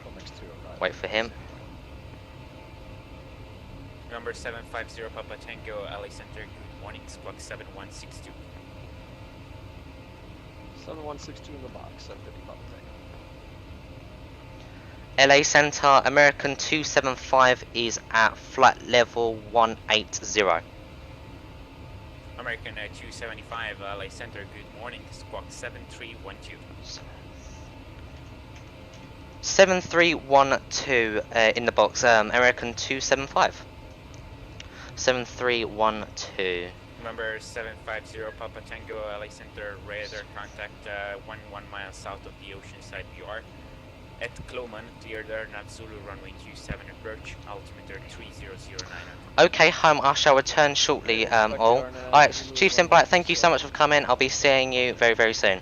Comex 2. Wait for him. Number 750 Papa Tango, LA Center, good morning, squawk 7162. 7162 in the box, 750 Papa Tango. LA Center, American 275 is at flight level 180. American 275, LA Center, good morning, squawk 7312. 7312 in the box, American 275. 7312. Number 750 Papa Tango, LA Center, radar contact 11 miles south of the Oceanside VR. At Cloman, clear there, not Zulu, runway 27 approach, altimeter 3009. Okay, home, I shall return shortly, all. Alright, Chief Simbright, thank you so much for coming. I'll be seeing you very, very soon.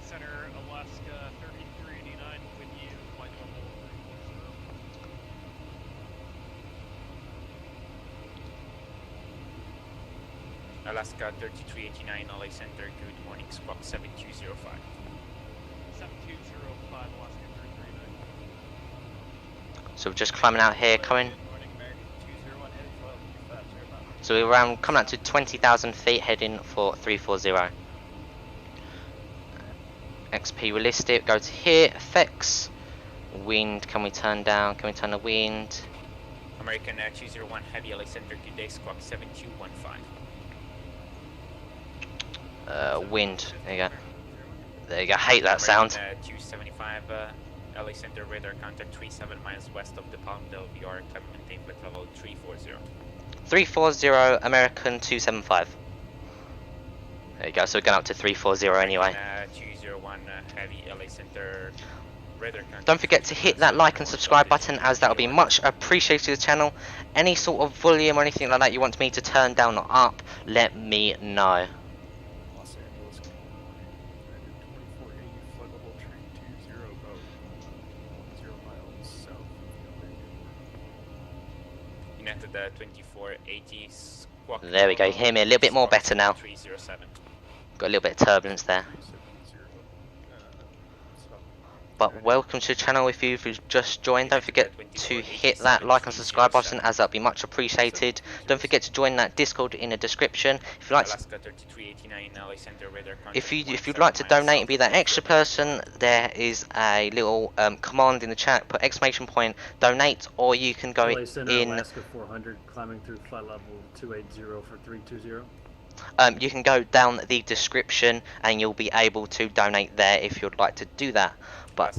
Center, Alaska 3389 with you, flight level 340. Alaska 3389, LA Center, good morning, squawk 7205. 7205, Alaska 339. So we're just climbing out here, coming. Good morning, American 201, heading for level 35, So we're around, coming out to 20,000 feet, heading for 340. XP realistic, go to here, effects. Wind, can we turn down? Can we turn the wind? American 201, heavy LA Center, good day, squawk 7215. Wind. There you go. There you go. Hate that sound. 275 LA Center radar contact 37 miles west of the Palmdale VR, climb and maintain flight level 340. 340 American 275. There you go. So we're going up to 340 anyway. 201 heavy LA Center radar contact. Don't forget to hit that like and subscribe button, as that will be much appreciated to the channel. Any sort of volume or anything like that you want me to turn down or up, let me know. Los Angeles, United 2480, flight level train 20 about 0 miles south of the LA United 2480 squawk. There we go. You hear me a little bit more better now. 307. Got a little bit of turbulence there. But welcome to the channel. If you've just joined, don't forget to hit that like and subscribe button, as that'll be much appreciated. Don't forget to join that Discord in the description. If you'd like to, if you'd like to donate and be that extra person, there is a little command in the chat. Put exclamation point donate, or you can go in. Alaska 400 climbing through flight level 280 for 320. You can go down the description and you'll be able to donate there if you'd like to do that. But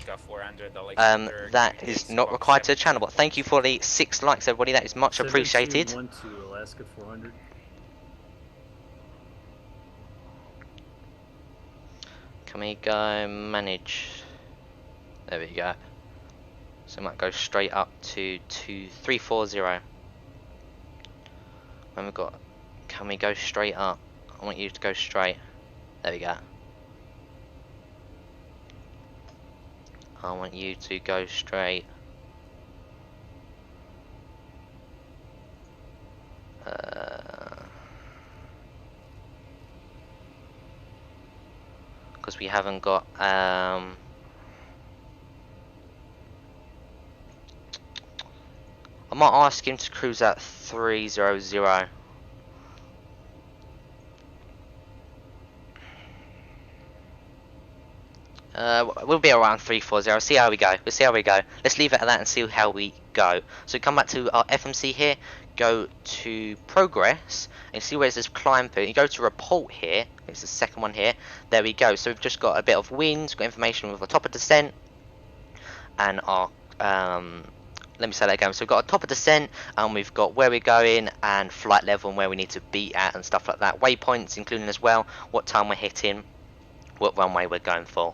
that is not required to the channel. But thank you for the 6 likes, everybody. That is much appreciated. 712 Alaska 400. Can we go manage? There we go. So we might go straight up to 340. When we've got, can we go straight up? I want you to go straight. There we go. I want you to go straight. Because we haven't got I might ask him to cruise at 300. We'll be around 340. See how we go. We'll see how we go. Let's leave it at that and see how we go. So come back to our FMC here. Go to progress and see where it says climb through. You go to report here. It's the second one here. There we go. So we've just got a bit of wind. Got information with our top of descent and our let me say that again. So we've got a top of descent, and we've got where we're going and flight level and where we need to be at and stuff like that. Waypoints including as well. What time we're hitting. What runway we're going for.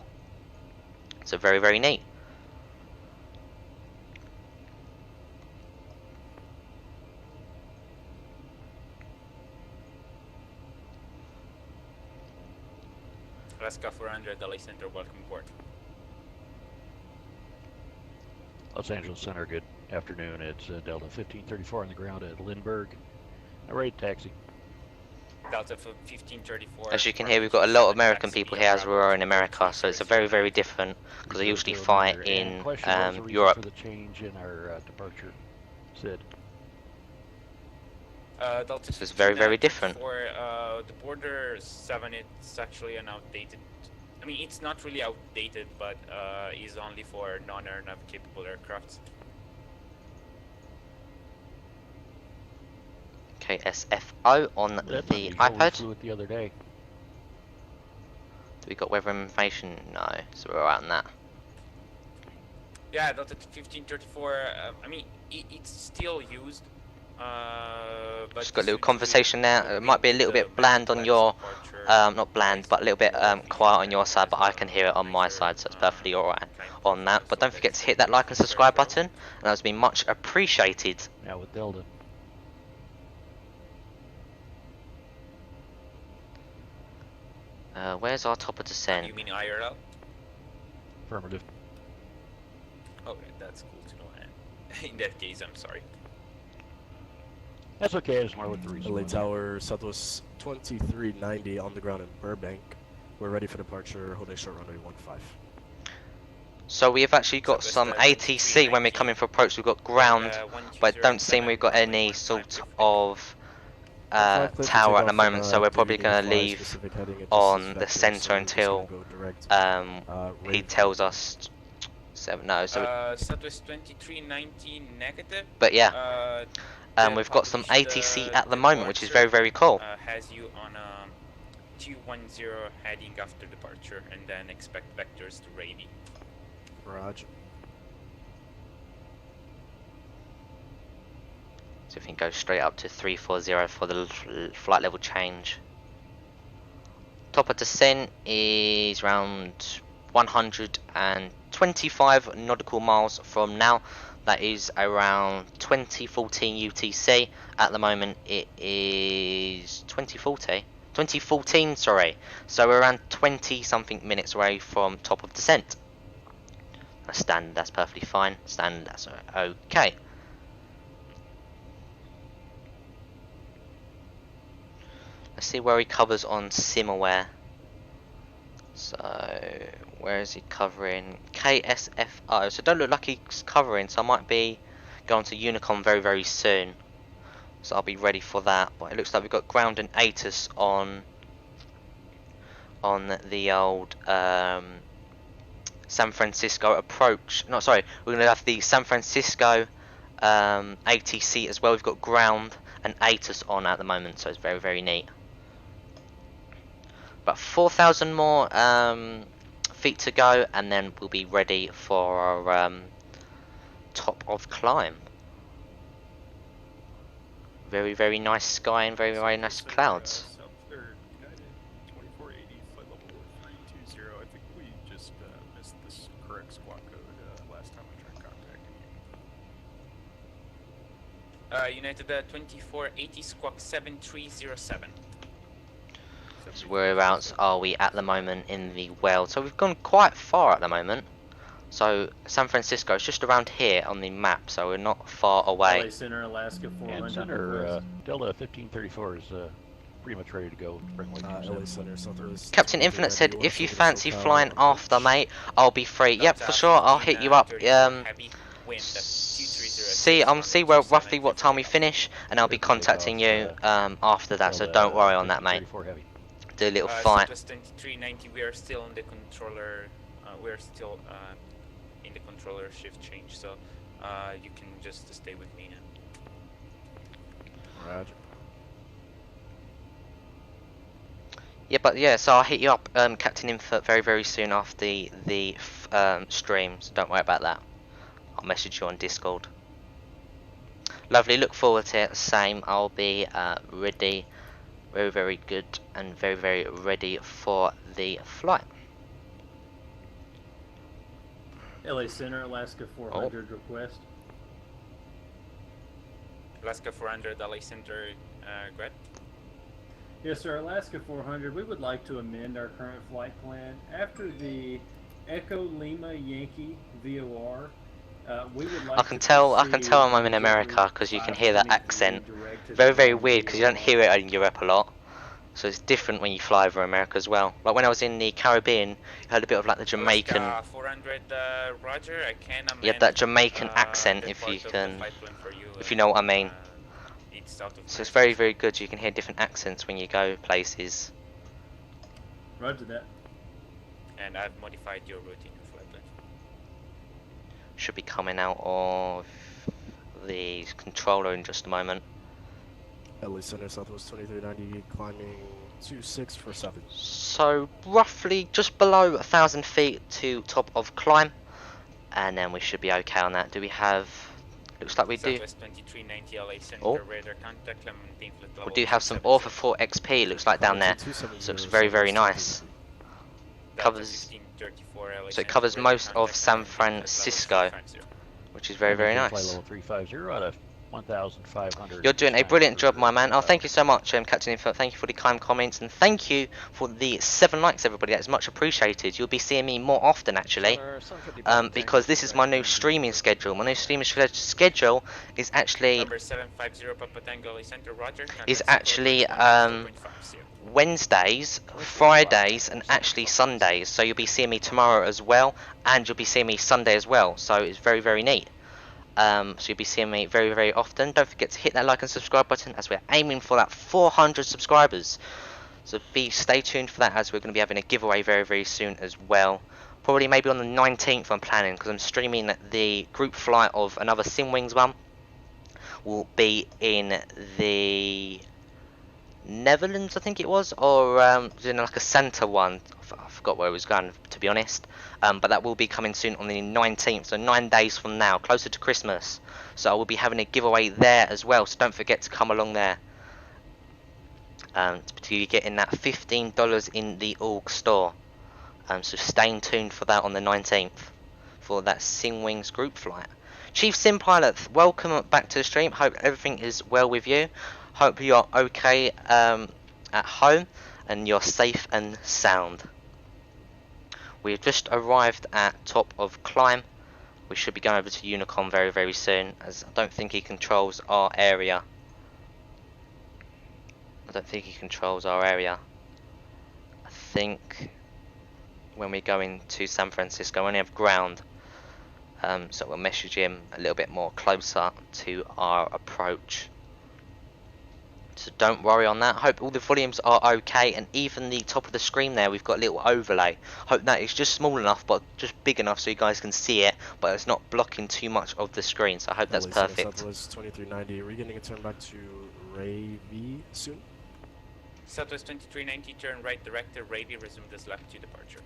So very, very neat. Alaska 400, LA Center, welcome aboard. Los Angeles Center, good afternoon. It's Delta 1534 on the ground at Lindbergh. Ready to taxi. Delta 1534. As you can hear, we've got a lot of American people here as we are in America, so it's a very, very different, because they usually fly in Europe. For the change in our departure, Sid. Delta So it's very, very different. For the Border 7, it's actually an outdated. I mean, it's not really outdated, but is only for non-airnav capable aircrafts. KSFO on the iPad. Flew it the other day. Do we got weather information? No, so we're around that. Yeah, Delta 1534. I mean, it's still used. But Just got a little conversation there. It might be a little bit bland on your, not bland, but a little bit quiet on your side, but I can hear it on my side, so it's perfectly alright on that. But don't forget to hit that like and subscribe button, and that's been much appreciated. Now with Delta. Where's our top of descent? You mean IRL? Affirmative. Okay, that's cool to know. In that case, I'm sorry. That's okay, I just want to look the reason. LA Tower, Southwest 2390 on the ground in Burbank. We're ready for departure, holding short runway 15. So we have actually got some ATC when we're coming for approach. We've got ground, but it don't seem we've got any sort of tower at the moment, so we're probably going to leave on the center until he tells us. No, so Southwest 2390 negative. but yeah, we've got some ATC at the moment, which is very, very cool. Has you on 210 heading after departure, and then expect vectors to Ravy. Roger. So if we can go straight up to 340 for the flight level change. Top of descent is around 125 nautical miles from now. That is around 2014 UTC. At the moment it is 2014, sorry. So we're around 20 something minutes away from top of descent. That's standard, that's perfectly fine. Standard, that's okay. Let's see where he covers on SimAware. So, where is he covering? KSFO. So don't look like he's covering, so I might be going to Unicom very, very soon. So I'll be ready for that. But it looks like we've got ground and ATIS on the old San Francisco approach. No, sorry, we're going to have the San Francisco ATC as well. We've got ground and ATIS on at the moment, so it's very, very neat. About 4,000 more feet to go, and then we'll be ready for our top of climb. Very, very nice sky and very, very nice clouds. South 3rd, United 2480, flight level 320. I think we just missed this correct squawk code last time we tried contacting you. United 2480, squawk 7307. So whereabouts are we at the moment in the world? So we've gone quite far at the moment. So San Francisco is just around here on the map, so we're not far away. LA Center, Alaska 400. And Center, Delta 1534 is pretty much ready to go. LA Center, Southwest. Captain Infinite said, if you fancy flying after, mate, I'll be free. Yep, for sure, I'll hit you up. See where roughly what time we finish, and I'll be contacting you after that, so don't worry on that, mate. Do a little fight. Southwest 2390, we are still in the controller. We're still in the controller shift change, so you can just stay with me now. Roger. Yeah, but yeah, so I'll hit you up, Captain Infant, very, very soon after the stream, so don't worry about that. I'll message you on Discord. Lovely, look forward to it. Same, I'll be ready, very, very good, and very, very ready for the flight. LA Center, Alaska 400 request. Alaska 400, LA Center, go ahead. Yes, sir. Alaska 400. We would like to amend our current flight plan after the Echo Lima Yankee VOR. We would like I can tell I'm in America because you can hear that accent. Very, very weird because you don't hear it in Europe a lot. So it's different when you fly over America as well. Like when I was in the Caribbean, you heard a bit of like the Jamaican. Alaska 400, Roger. I can amend, You have that Jamaican accent if you can, if you know what I mean. So it's very, very good. You can hear different accents when you go places. Roger that. And I've modified your routine for flight plan. Should be coming out of the controller in just a moment. LA Center, Southwest 2390, climbing 26 for 7. So roughly just below 1,000 feet to top of climb, and then we should be okay on that. Do we have? Looks like we do. Southwest 2390, LA Center, Oh. radar contact, maintain flight level We do have some 270. Ortho 4 XP. Looks like down there. So looks very, very nice. Delta Covers. 1534, LA So it Center, covers radar most of contact, San maintain flight level Francisco, 350. which is very, very Flight nice. level 350 out of 1,500. You're doing a brilliant job, my man. Oh, thank you so much, Captain Info. Thank you for the kind comments, and thank you for the 7 likes, everybody. That's much appreciated. You'll be seeing me more often, actually, because this is my new streaming schedule. My new streaming schedule is actually Number 750 Papa Tango, LA Center, Roger. is Contact actually 0.50. Wednesdays, Fridays, and actually Sundays. So you'll be seeing me tomorrow as well, and you'll be seeing me Sunday as well. So it's very, very neat. So you'll be seeing me very, very often. Don't forget to hit that like and subscribe button as we're aiming for that 400 subscribers. So stay tuned for that, as we're going to be having a giveaway very, very soon as well. Probably maybe on the 19th I'm planning, because I'm streaming the group flight of another Simwings one. Will be in the Netherlands, I think it was, or was in like a Santa one. I forgot where it was going, to be honest. But that will be coming soon on the 19th, so 9 days from now, closer to Christmas. So I will be having a giveaway there as well, so don't forget to come along there. To be getting that $15 in the org store. So stay tuned for that on the 19th for that Singwings group flight. Chief Sim Pilot, welcome back to the stream. Hope everything is well with you. Hope you are okay at home and you're safe and sound. We've just arrived at top of climb. We should be going over to Unicom very, very soon, as I don't think he controls our area. I think when we go into San Francisco, we only have ground. So we'll message him a little bit more closer to our approach. So don't worry on that. Hope all the volumes are okay, and even the top of the screen there, we've got a little overlay. Hope that is just small enough, but just big enough so you guys can see it, but it's not blocking too much of the screen. So I hope that's perfect. Southwest 2390. Are we getting a turn back to Ray V soon? Southwest 2390, turn right direct to Ravy, resume this left to departure.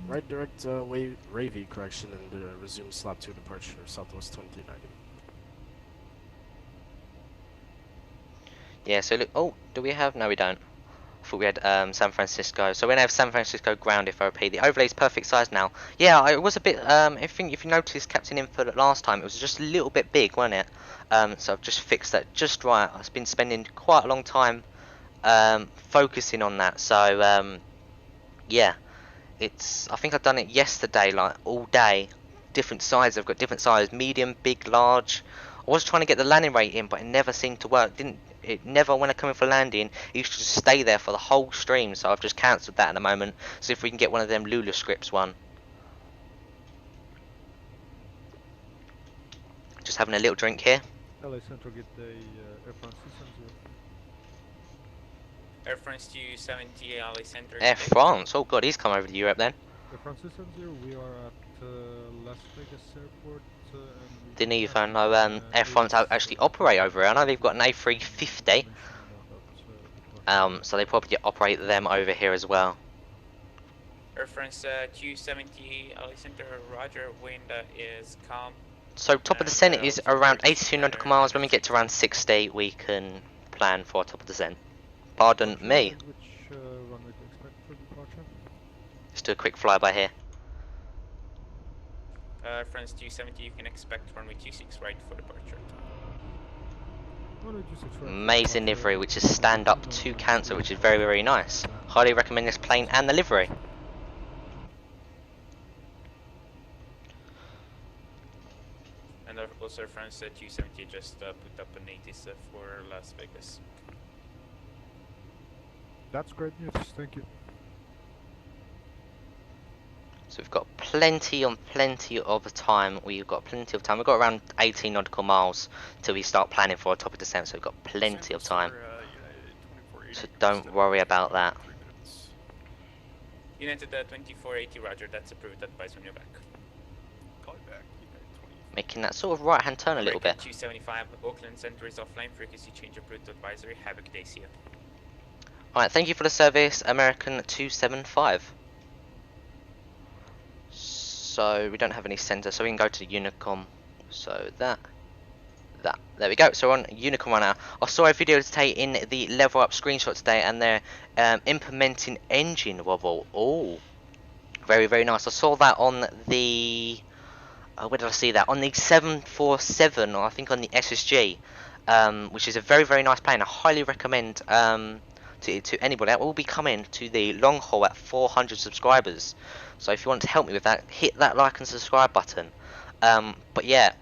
Right direct Ray V, correction, and resume slap to departure, Southwest 2390. Yeah, so look, oh, do we have, no we don't. I thought we had San Francisco, so we're going to have San Francisco ground FOP. The overlay is perfect size now. Yeah, it was a bit, I think if you noticed Captain Info last time, it was just a little bit big, wasn't it? So I've just fixed that just right. I've been spending quite a long time focusing on that, so yeah. I think I've done it yesterday, like all day. Different sizes, I've got different sizes, medium, big, large. I was trying to get the landing rate in, but it never seemed to work. It never, when I come in for landing, it used to just stay there for the whole stream, so I've just cancelled that at the moment. See if we can get one of them Lula scripts one. Just having a little drink here. LA Central, get the Air France 270. Air France 270, LA Center. Air France, oh god, he's come over to Europe then. Air France 270, we are at Las Vegas Airport. Didn't even know Air France actually operate over here. I know they've got an A350. So they probably operate them over here as well. Air France 270, LA Center, roger, wind is calm. So top of the descent is around 82 nautical miles. When we get to around 60, we can plan for our top of the descent. Pardon me. Which runway to expect for departure? Let's do a quick flyby here. France 270, you can expect runway 26 right for departure. Amazing livery, which is stand up to cancel, which is very, very nice. Highly recommend this plane and the livery. And also France 270 just put up an 80s for Las Vegas. That's great news, thank you. So we've got plenty of time. We've got plenty of time. We've got around 18 nautical miles till we start planning for our top of descent. So we've got plenty of time. So don't worry about that. United 2480, roger. That's approved. Advice when you're back. Call it back. Making that sort of right-hand turn a little bit. 275, Oakland Center is offline. Frequency change approved. Advisory. Have a good day. See you. Alright, thank you for the service, American 275. So we don't have any center, so we can go to Unicom. So there we go. So we're on Unicom right now. I saw a video today in the level up screenshot today, and they're implementing engine wobble. Oh, very, very nice. I saw that on the where did I see that? On the 747, or I think on the SSG, which is a very, very nice plane. I highly recommend to anybody. That will be coming to the long haul at 400 subscribers. So if you want to help me with that, hit that like and subscribe button. But yeah,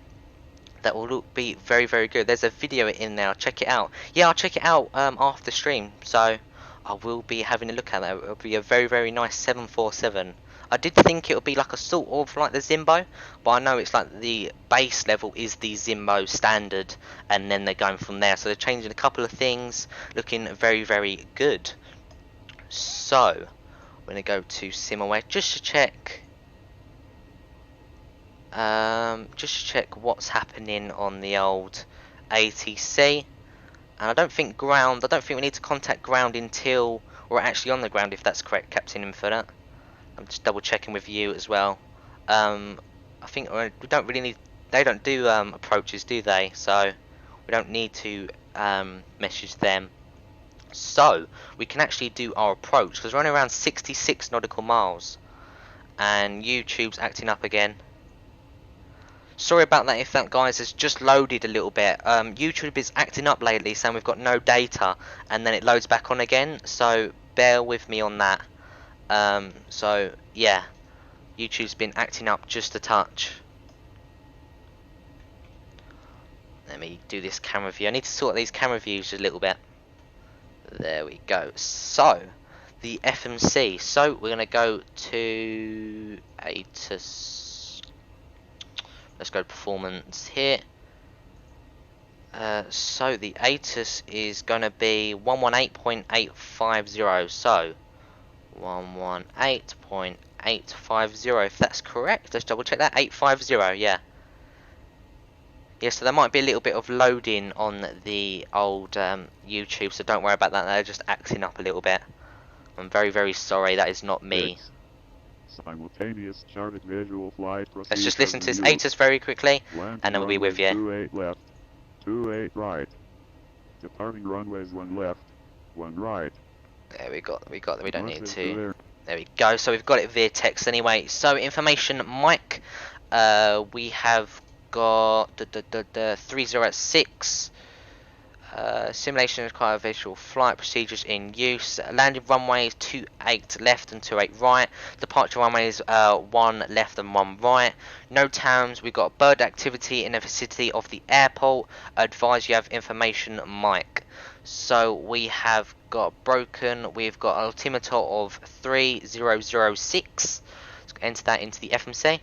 that will be very, very good. There's a video in there. I'll check it out. Yeah, I'll check it out after the stream. So I will be having a look at that. It will be a very, very nice 747. I did think it would be like a sort of like the Zimbo, but I know it's like the base level is the Zimbo standard, and then they're going from there. So they're changing a couple of things, looking very, very good. So we're gonna go to Simaway just to check what's happening on the old ATC. And I don't think ground. I don't think we need to contact ground until we're actually on the ground. If that's correct, Captain Infinite. I'm just double checking with you as well. I think we don't really need. They don't do approaches, do they? So we don't need to message them. So we can actually do our approach because we're only around 66 nautical miles. And YouTube's acting up again. Sorry about that if that, guys, has just loaded a little bit. YouTube is acting up lately, saying we've got no data, and then it loads back on again. So bear with me on that. So yeah, YouTube's been acting up just a touch. Let me do this camera view. I need to sort these camera views a little bit. There we go. So the FMC. So we're gonna go to ATIS. Let's go performance here. So the ATIS is gonna be 118.850. So 118.850. If that's correct, let's double check that. 850. Yeah. Yeah, so there might be a little bit of loading on the old YouTube, so don't worry about that. They're just acting up a little bit. I'm very, very sorry. That is not me. Simultaneous charted visual flight. Let's just listen to this ATIS very quickly, and then we'll be with you. 28 left, 28 right. Departing runways 1 left, 1 right. There we got. We don't need to. There we go. So we've got it via text anyway. So information, Mike. We have got the 306. Simulation require visual flight procedures in use. Landing runways 28 left and 28 right. Departure runways 1 left and 1 right. No towns. We've got bird activity in the vicinity of the airport. Advise you have information, Mike. So we have got broken. We've got an altimeter of 3006. Let's enter that into the FMC.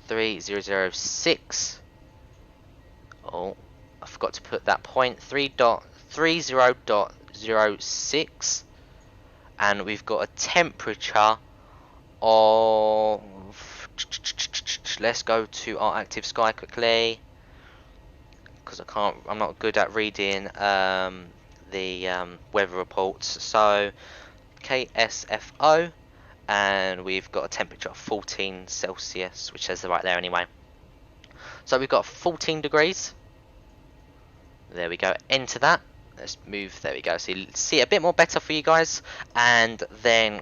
3006. Oh, I forgot to put that point. 3.30.06, and we've got a temperature of. Let's go to our active sky quickly, because I'm not good at reading the weather reports. So KSFO. And we've got a temperature of 14 Celsius, which says right there anyway. So we've got 14 degrees. There we go. Enter that. Let's move. There we go. So you see it a bit more better for you guys. And then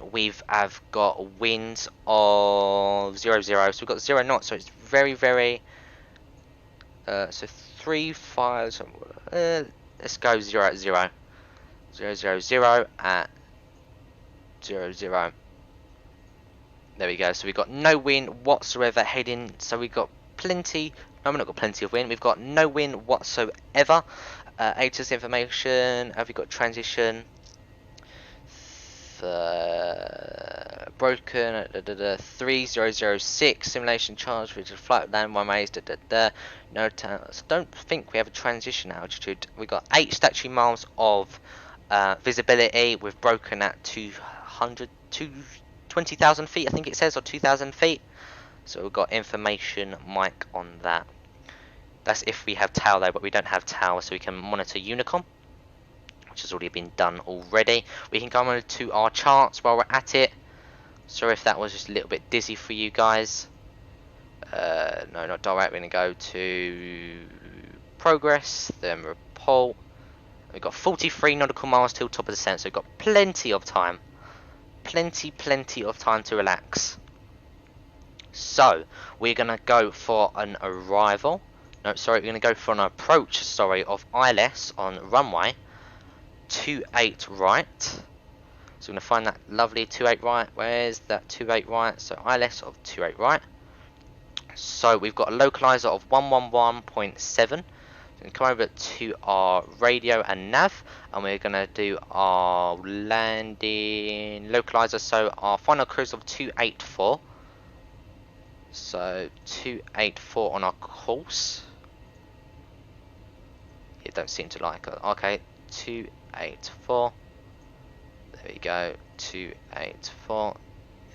have got winds of 0, 0. So we've got 0 knots. So it's very, very. So 3, 5. So, let's go 0 at 0. 0, 0, 0 at 0, 0. There we go. So we've got no wind whatsoever heading. So we've got plenty. No, we've not got plenty of wind. We've got no wind whatsoever. ATIS information. Have we got transition? Broken. 3006. Simulation charge. Which is flight land runways. No time. So don't think we have a transition altitude. We've got 8 statute miles of visibility. We've broken at 20,000 feet, I think it says, or 2,000 feet. So we've got information, Mike, on that. That's if we have TAL though, but we don't have TAL, so we can monitor Unicom, which has already been done already. We can go on to our charts while we're at it. Sorry if that was just a little bit dizzy for you guys. No, not direct. We're going to go to progress, then report. We've got 43 nautical miles till top of the descent, so we've got plenty of time. Plenty of time to relax. So we're gonna go for an arrival. No, sorry, we're gonna go for an approach. Sorry, of ILS on runway 28 right. So we're gonna find that lovely 28 right. Where's that 28 right? So ILS of 28 right. So we've got a localizer of 111.7. And come over to our radio and nav, and we're gonna do our landing localizer. So our final cruise of 284. So 284 on our course. It don't seem to like it. Okay, 284. There we go. 284.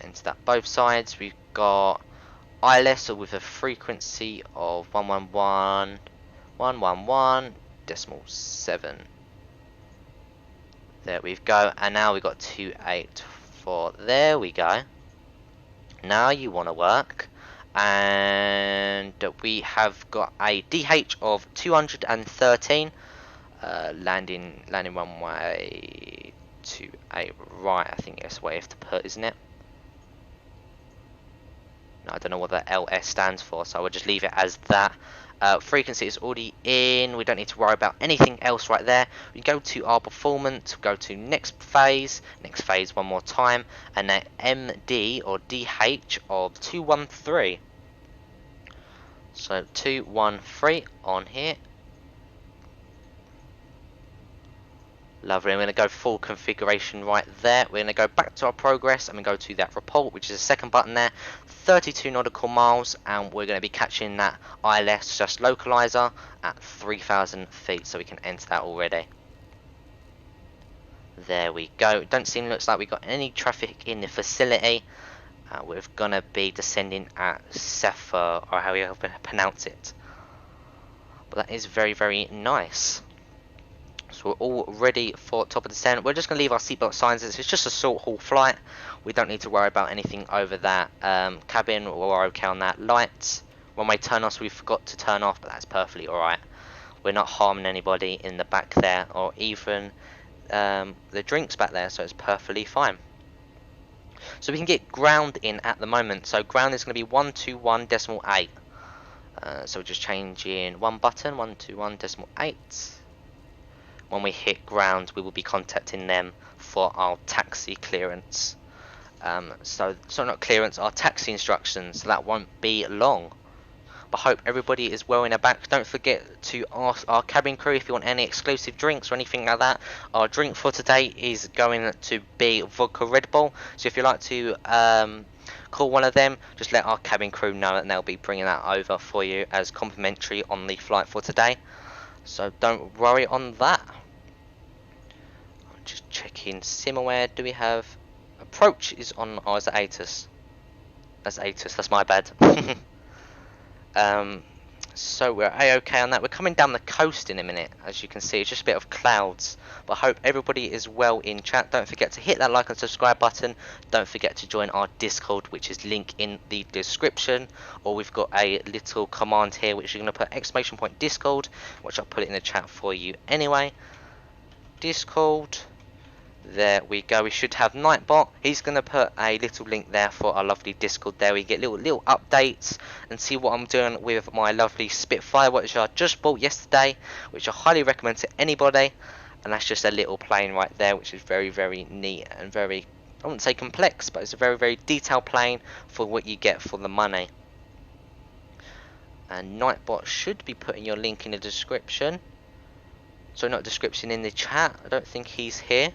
Into that both sides. We've got ILS with a frequency of 111. 111, 2.7. There we go, and now we got 284. There we go. Now you want to work, and we have got a DH of 213. Landing runway 28 right. I think that's what you have to put, isn't it? No, I don't know what the LS stands for, so we'll just leave it as that. Frequency is already in. We don't need to worry about anything else right there. We go to our performance, go to next phase one more time, and then MD or DH of 213. So 213 on here. Lovely. I'm going to go full configuration right there. We're going to go back to our progress and we go to that report, which is the second button there. 32 nautical miles, and we're going to be catching that ILS just localizer at 3,000 feet, so we can enter that already. There we go. Looks like we got any traffic in the facility. We're going to be descending at Sefer, or how you pronounce it. But that is very, very nice. So we're all ready for top of descent. We're just going to leave our seatbelt signs. It's just a short haul flight. We don't need to worry about anything over that. Cabin, we're okay on that. Lights, runway turn offs we forgot to turn off, but that's perfectly alright. We're not harming anybody in the back there, or even the drinks back there, so it's perfectly fine. So we can get ground in at the moment. So ground is going to be 121.8. So we're just changing one button, 121.8. When we hit ground, we will be contacting them for our taxi clearance. So not clearance, our taxi instructions. So that won't be long. But hope everybody is well in the back. Don't forget to ask our cabin crew if you want any exclusive drinks or anything like that. Our drink for today is going to be vodka Red Bull. So if you'd like to call one of them, just let our cabin crew know, and they'll be bringing that over for you as complimentary on the flight for today. So don't worry on that. I'm just checking SimAware. Do we have approach is on? Oh, is that ATIS? That's ATIS. That's my bad. So we're a-okay on that. We're coming down the coast in a minute. As you can see, it's just a bit of clouds. But I hope everybody is well in chat. Don't forget to hit that like and subscribe button. Don't forget to join our Discord, which is link in the description. Or we've got a little command here, which you're going to put !! Discord, which I'll put it in the chat for you anyway. Discord. There we go. We should have Nightbot. He's going to put a little link there for our lovely Discord. There we get little updates and see what I'm doing with my lovely Spitfire, which I just bought yesterday, which I highly recommend to anybody. And that's just a little plane right there, which is very, very neat and very, I wouldn't say complex, but it's a very, very detailed plane for what you get for the money. And Nightbot should be putting your link in the description. So not description, in the chat. I don't think he's here.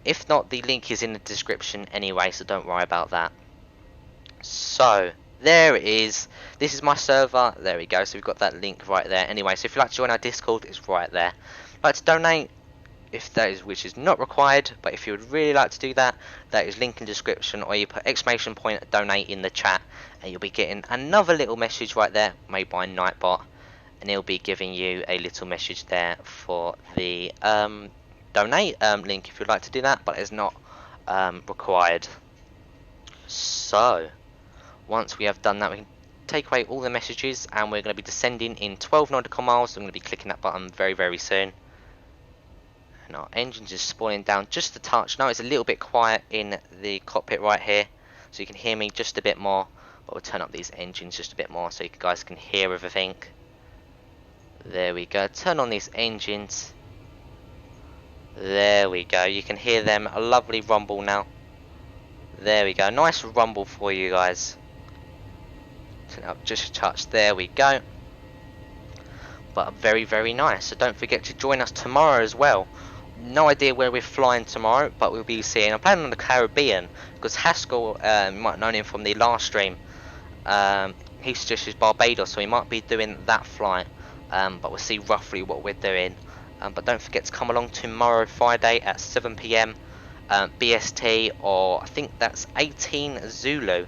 If not, the link is in the description anyway, so don't worry about that. So, there it is. This is my server. There we go. So we've got that link right there. Anyway, so if you'd like to join our Discord, it's right there. If you'd like to donate, if that is, which is not required, but if you would really like to do that, that is link in description, or you put ! Donate in the chat, and you'll be getting another little message right there, made by Nightbot, and he'll be giving you a little message there for the donate link if you'd like to do that, but it's not required. So once we have done that, we can take away all the messages, and we're going to be descending in 12 nautical miles. So I'm going to be clicking that button very, very soon, and our engine's just spawning down just a touch. Now it's a little bit quiet in the cockpit right here, so you can hear me just a bit more, but we'll turn up these engines just a bit more so you guys can hear everything. There we go. Turn on these engines. There we go. You can hear them. A lovely rumble now. There we go. Nice rumble for you guys. Turn up just a touch. There we go. But very, very nice. So don't forget to join us tomorrow as well. No idea where we're flying tomorrow, but we'll be seeing. I'm planning on the Caribbean because Haskell, you might have known him from the last stream. He suggested Barbados, so we might be doing that flight. But we'll see roughly what we're doing. But don't forget to come along tomorrow, Friday at 7 PM BST, or I think that's 18 Zulu.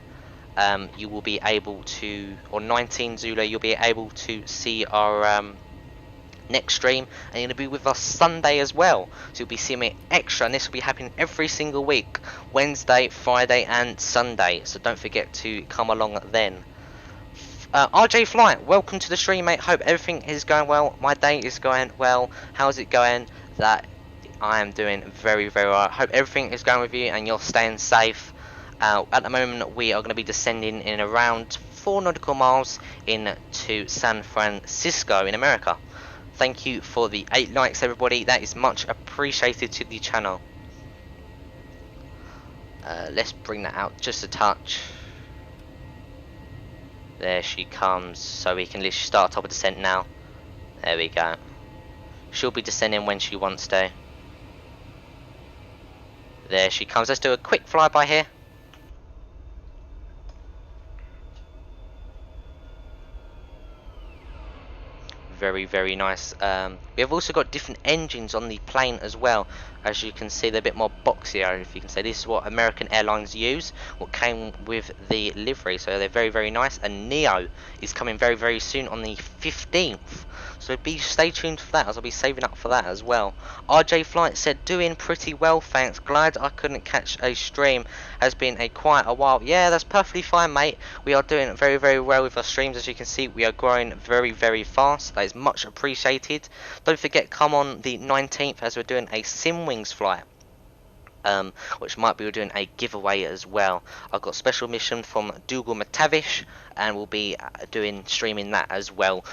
You will be able to, or 19 Zulu, you'll be able to see our next stream, and you're going to be with us Sunday as well, so you'll be seeing me extra, and this will be happening every single week, Wednesday, Friday and Sunday, so don't forget to come along then. RJ Flight, welcome to the stream, mate. Hope everything is going well. My day is going well. How's it going? That I am doing very, very well. Hope everything is going with you and you're staying safe. At the moment, we are going to be descending in around 4 nautical miles into San Francisco in America. Thank you for the 8 likes, everybody. That is much appreciated to the channel. Let's bring that out just a touch. There she comes, so we can literally start top of descent now. There we go. She'll be descending when she wants to. There she comes. Let's do a quick flyby here. Very, very nice. We have also got different engines on the plane as well. As you can see, they're a bit more boxier, if you can say. This is what American Airlines use, what came with the livery, so they're very, very nice. And Neo is coming very, very soon on the 15th, so stay tuned for that, as I'll be saving up for that as well. RJ Flight said, doing pretty well, thanks. Glad I couldn't catch a stream. Has been quite a while. Yeah, that's perfectly fine, mate. We are doing very, very well with our streams. As you can see, we are growing very, very fast. That is much appreciated. Don't forget, come on the 19th, as we're doing a Simwings flight, which might be doing a giveaway as well. I've got special mission from Dougal McTavish, and we'll be streaming that as well,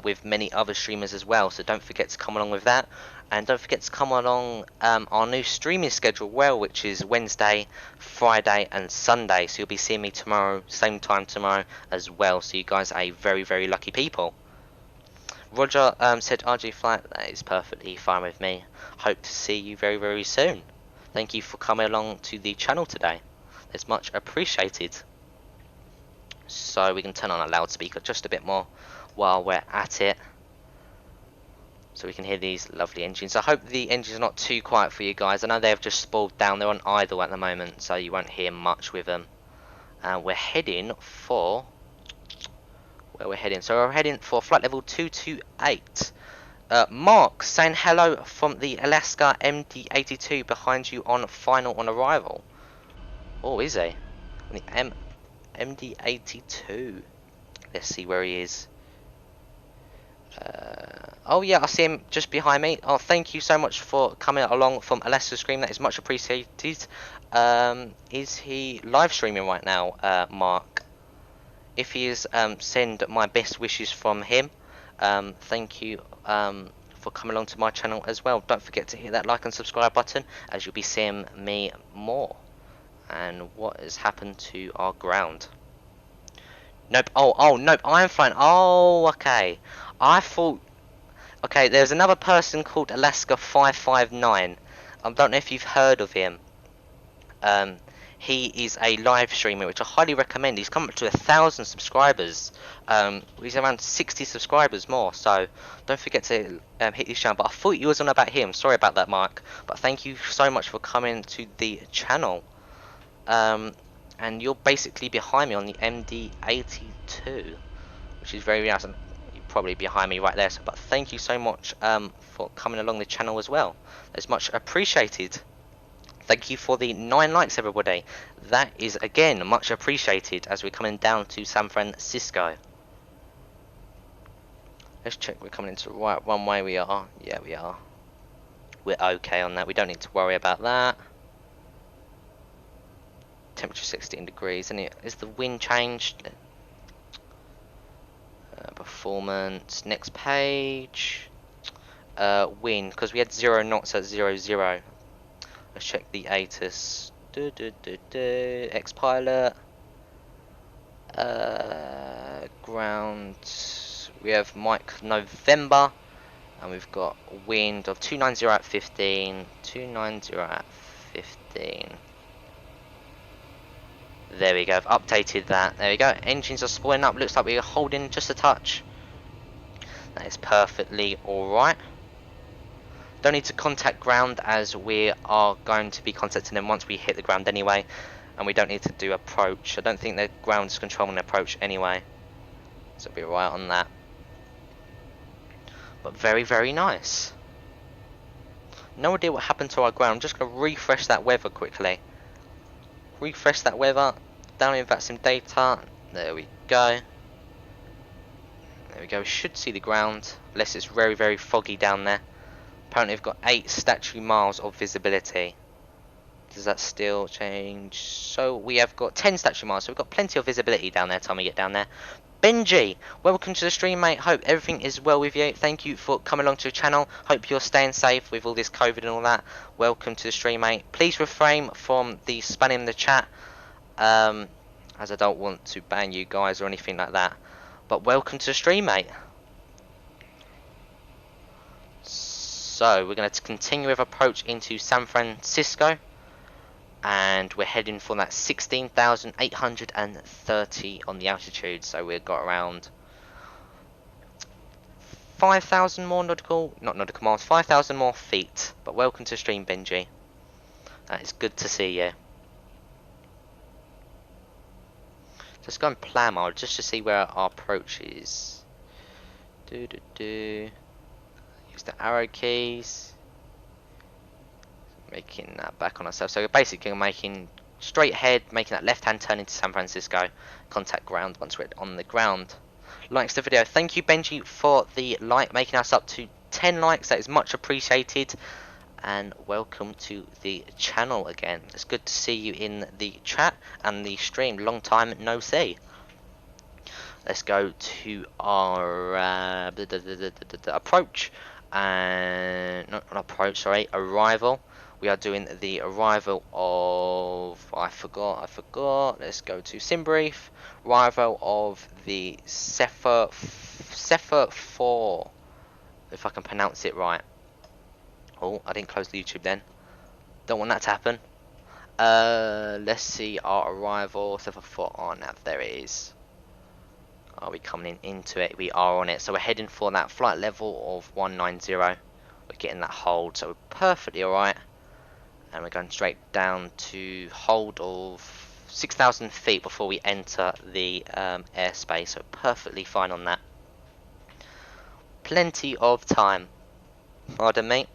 with many other streamers as well, so don't forget to come along with that. And don't forget to come along our new streaming schedule, which is Wednesday, Friday and Sunday, so you'll be seeing me tomorrow, same time tomorrow as well, so you guys are very, very lucky people. Roger said, RG Flight, that is perfectly fine with me. Hope to see you very, very soon. Thank you for coming along to the channel today. It's much appreciated. So we can turn on a loudspeaker just a bit more while we're at it, so we can hear these lovely engines. I hope the engines are not too quiet for you guys. I know they've just spooled down. They're on idle at the moment, so you won't hear much with them. We're heading for... where we're heading? So we're heading for flight level 228. Mark saying hello from the Alaska MD-82 behind you on final on arrival. Oh, is he? The MD-82. Let's see where he is. Oh yeah, I see him just behind me. Oh, thank you so much for coming along from Alaska Stream. That is much appreciated. Is he live streaming right now, Mark? If he is, send my best wishes from him. Thank you for coming along to my channel as well. Don't forget to hit that like and subscribe button, as you'll be seeing me more. And what has happened to our ground? Nope. Oh, nope. I am flying. Oh, okay. I thought... okay, there's another person called Alaska 559. I don't know if you've heard of him. He is a live streamer, which I highly recommend. He's come up to 1,000 subscribers. He's around 60 subscribers more, so don't forget to hit his channel. But I thought you was on about him. Sorry about that, Mark. But thank you so much for coming to the channel. And you're basically behind me on the MD-82, which is very nice. You're probably behind me right there. But thank you so much for coming along the channel as well. It's much appreciated. Thank you for the 9 likes, everybody. That is, again, much appreciated as we're coming down to San Francisco. Let's check we're coming into the right runway. We are. Yeah, we are. We're okay on that. We don't need to worry about that. Temperature 16 degrees. And is the wind changed? Performance. Next page. Wind. Because we had 0 knots at 00. Let's check the ATIS. X-Pilot. Ground. We have Mike November. And we've got wind of 290 at 15. 290 at 15. There we go. I've updated that. There we go. Engines are spooling up. Looks like we're holding just a touch. That is perfectly alright. Don't need to contact ground, as we are going to be contacting them once we hit the ground anyway, and we don't need to do approach. I don't think the ground is controlling the approach anyway, so we'll be right on that. but very, very nice. No idea what happened to our ground. I'm just going to refresh that weather quickly. Refresh that weather. Down in vatsim data. There we go. There we go. We should see the ground, unless it's very, very foggy down there. Apparently we've got 8 statutory miles of visibility. Does that still change? So we have got 10 statutory miles, so we've got plenty of visibility down there time we get down there. Benji, welcome to the stream, mate. Hope everything is well with you. Thank you for coming along to the channel. Hope you're staying safe with all this COVID and all that. Welcome to the stream, mate. Please refrain from the spamming in the chat, as I don't want to ban you guys or anything like that. But welcome to the stream, mate. So we're going to continue with approach into San Francisco, and we're heading for that 16,830 on the altitude. So we've got around 5,000 more nautical miles, 5,000 more feet. But welcome to the stream, Benji. It's good to see you. Let's go and plan mode just to see where our approach is. Use the arrow keys. Making that back on ourselves. So basically, we're making straight ahead, making that left-hand turn into San Francisco. Contact ground once we're on the ground. Likes the video. Thank you, Benji, for the like, making us up to 10 likes. That is much appreciated. And welcome to the channel again. It's good to see you in the chat and the stream. Long time no see. Let's go to our approach. And not approach, sorry, arrival. We are doing the arrival of, I forgot. Let's go to Simbrief. Arrival of the Cepher 4, if I can pronounce it right. Oh, I didn't close the YouTube then. Don't want that to happen. Let's see our arrival. Cepher 4 on nav. There it is. Are we coming into it? We are on it. So we're heading for that flight level of 190. We're getting that hold, so we're perfectly alright. And we're going straight down to hold of 6,000 feet before we enter the airspace. So perfectly fine on that. Plenty of time. Pardon me.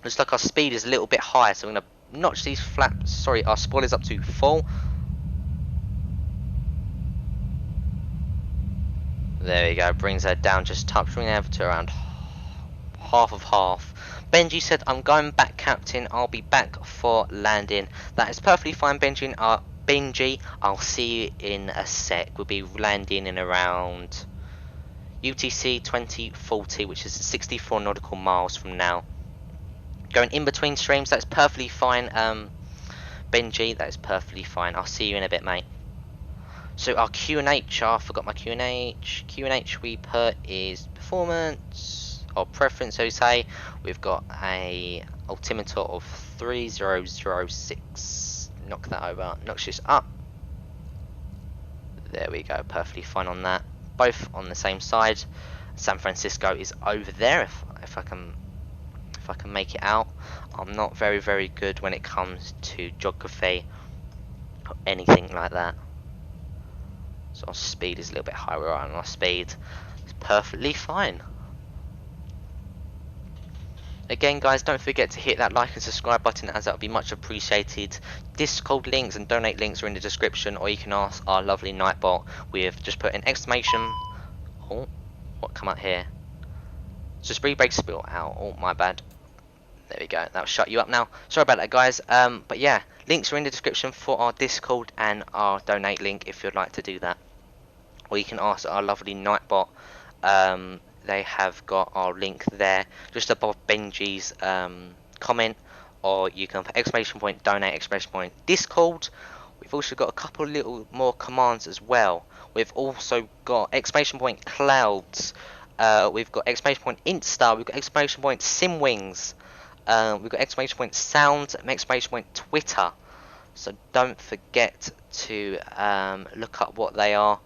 Looks like our speed is a little bit higher, so I'm going to notch these flaps. Sorry, our spoilers up to full. There we go, brings her down just touch, bringing her to around half of half. Benji said, I'm going back, Captain. I'll be back for landing. That is perfectly fine, Benji. Benji, I'll see you in a sec. We'll be landing in around UTC 2040, which is 64 nautical miles from now. Going in between streams, that's perfectly fine, Benji. That is perfectly fine. I'll see you in a bit, mate. So our Q&H, I forgot my Q&H. Q&H we put is performance or preference, so say. We've got a altimeter of 3006. Knock that over. Notch this up. There we go. Perfectly fine on that. Both on the same side. San Francisco is over there. If I can make it out. I'm not very good when it comes to geography or anything like that. So our speed is a little bit higher. We're on our speed. It's perfectly fine. Again, guys, don't forget to hit that like and subscribe button, as that would be much appreciated. Discord links and donate links are in the description, or you can ask our lovely Nightbot. We've just put an exclamation. Oh, what come out here? So speed brake spill out. Oh, my bad. There we go. That'll shut you up now. Sorry about that, guys. But yeah, links are in the description for our Discord and our donate link if you'd like to do that. Or you can ask our lovely Nightbot. They have got our link there just above Benji's comment, or you can put exclamation point donate, exclamation point Discord. We've also got a couple little more commands as well. We've also got exclamation point clouds. We've got exclamation point Insta. We've got exclamation point Simwings. We've got exclamation point sound, exclamation point Twitter. So don't forget to look up what they are,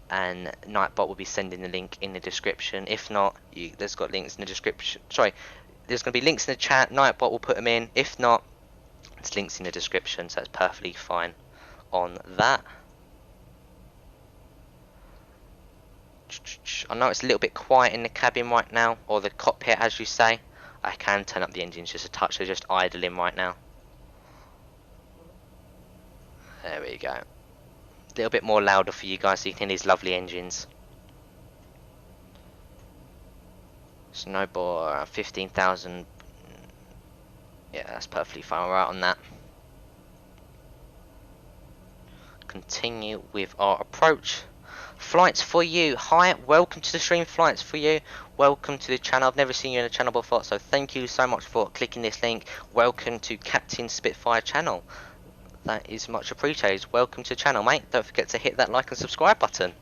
and Nightbot will be sending the link in the description. If not, there's got links in the description. Sorry, there's going to be links in the chat. Nightbot will put them in. If not, it's links in the description, so it's perfectly fine on that. I know it's a little bit quiet in the cabin right now, or the cockpit as you say. I can turn up the engines just a touch, they're just idling right now. There we go. A little bit more louder for you guys so you can hear these lovely engines. Snowball 15,000. Yeah, that's perfectly fine. Right on that. Continue with our approach. Flights for you. Hi, welcome to the stream. Flights for you. Welcome to the channel. I've never seen you in the channel before, so thank you so much for clicking this link. Welcome to Captain Spitfire channel. That is much appreciated. Welcome to the channel, mate. Don't forget to hit that like and subscribe button.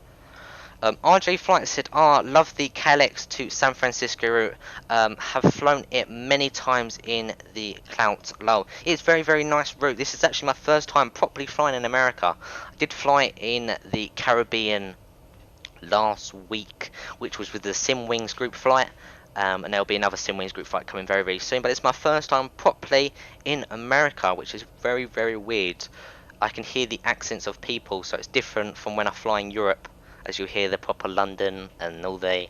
RJ Flight said, love the KLX to San Francisco route. Have flown it many times in the clout low. It's very, very nice route. This is actually my first time properly flying in America. I did fly in the Caribbean last week, which was with the Simwings group flight. And there'll be another Simwings group flight coming very, very soon. But it's my first time properly in America, which is very, very weird. I can hear the accents of people, so it's different from when I fly in Europe. As you hear the proper London and all the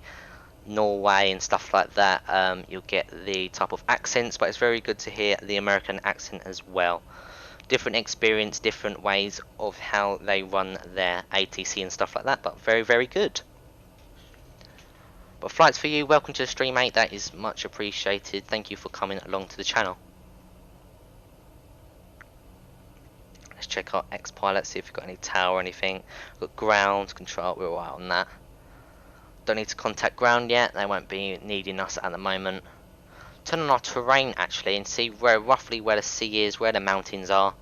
Norway and stuff like that, you'll get the type of accents, but it's very good to hear the American accent as well. Different experience, different ways of how they run their ATC and stuff like that, but very, very good. But flights for you, welcome to the stream, mate. That is much appreciated. Thank you for coming along to the channel. Let's check our X-Pilot, see if we've got any tower or anything. We've got ground control, we're alright on that. Don't need to contact ground yet, they won't be needing us at the moment. Turn on our terrain actually and see roughly where the sea is, where the mountains are.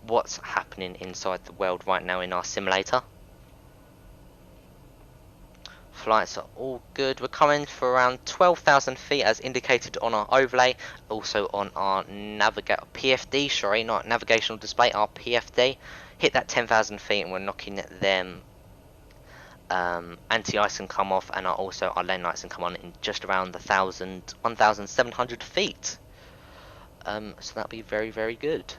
What's happening inside the world right now in our simulator. Flights are all good. We're coming for around 12,000 feet as indicated on our overlay. Also on our PFD, sorry, not navigational display, our PFD. Hit that 10,000 feet and we're knocking them anti-ice and come off, and also our lane lights and come on in just around the 1,700 feet. So that'll be very, very good.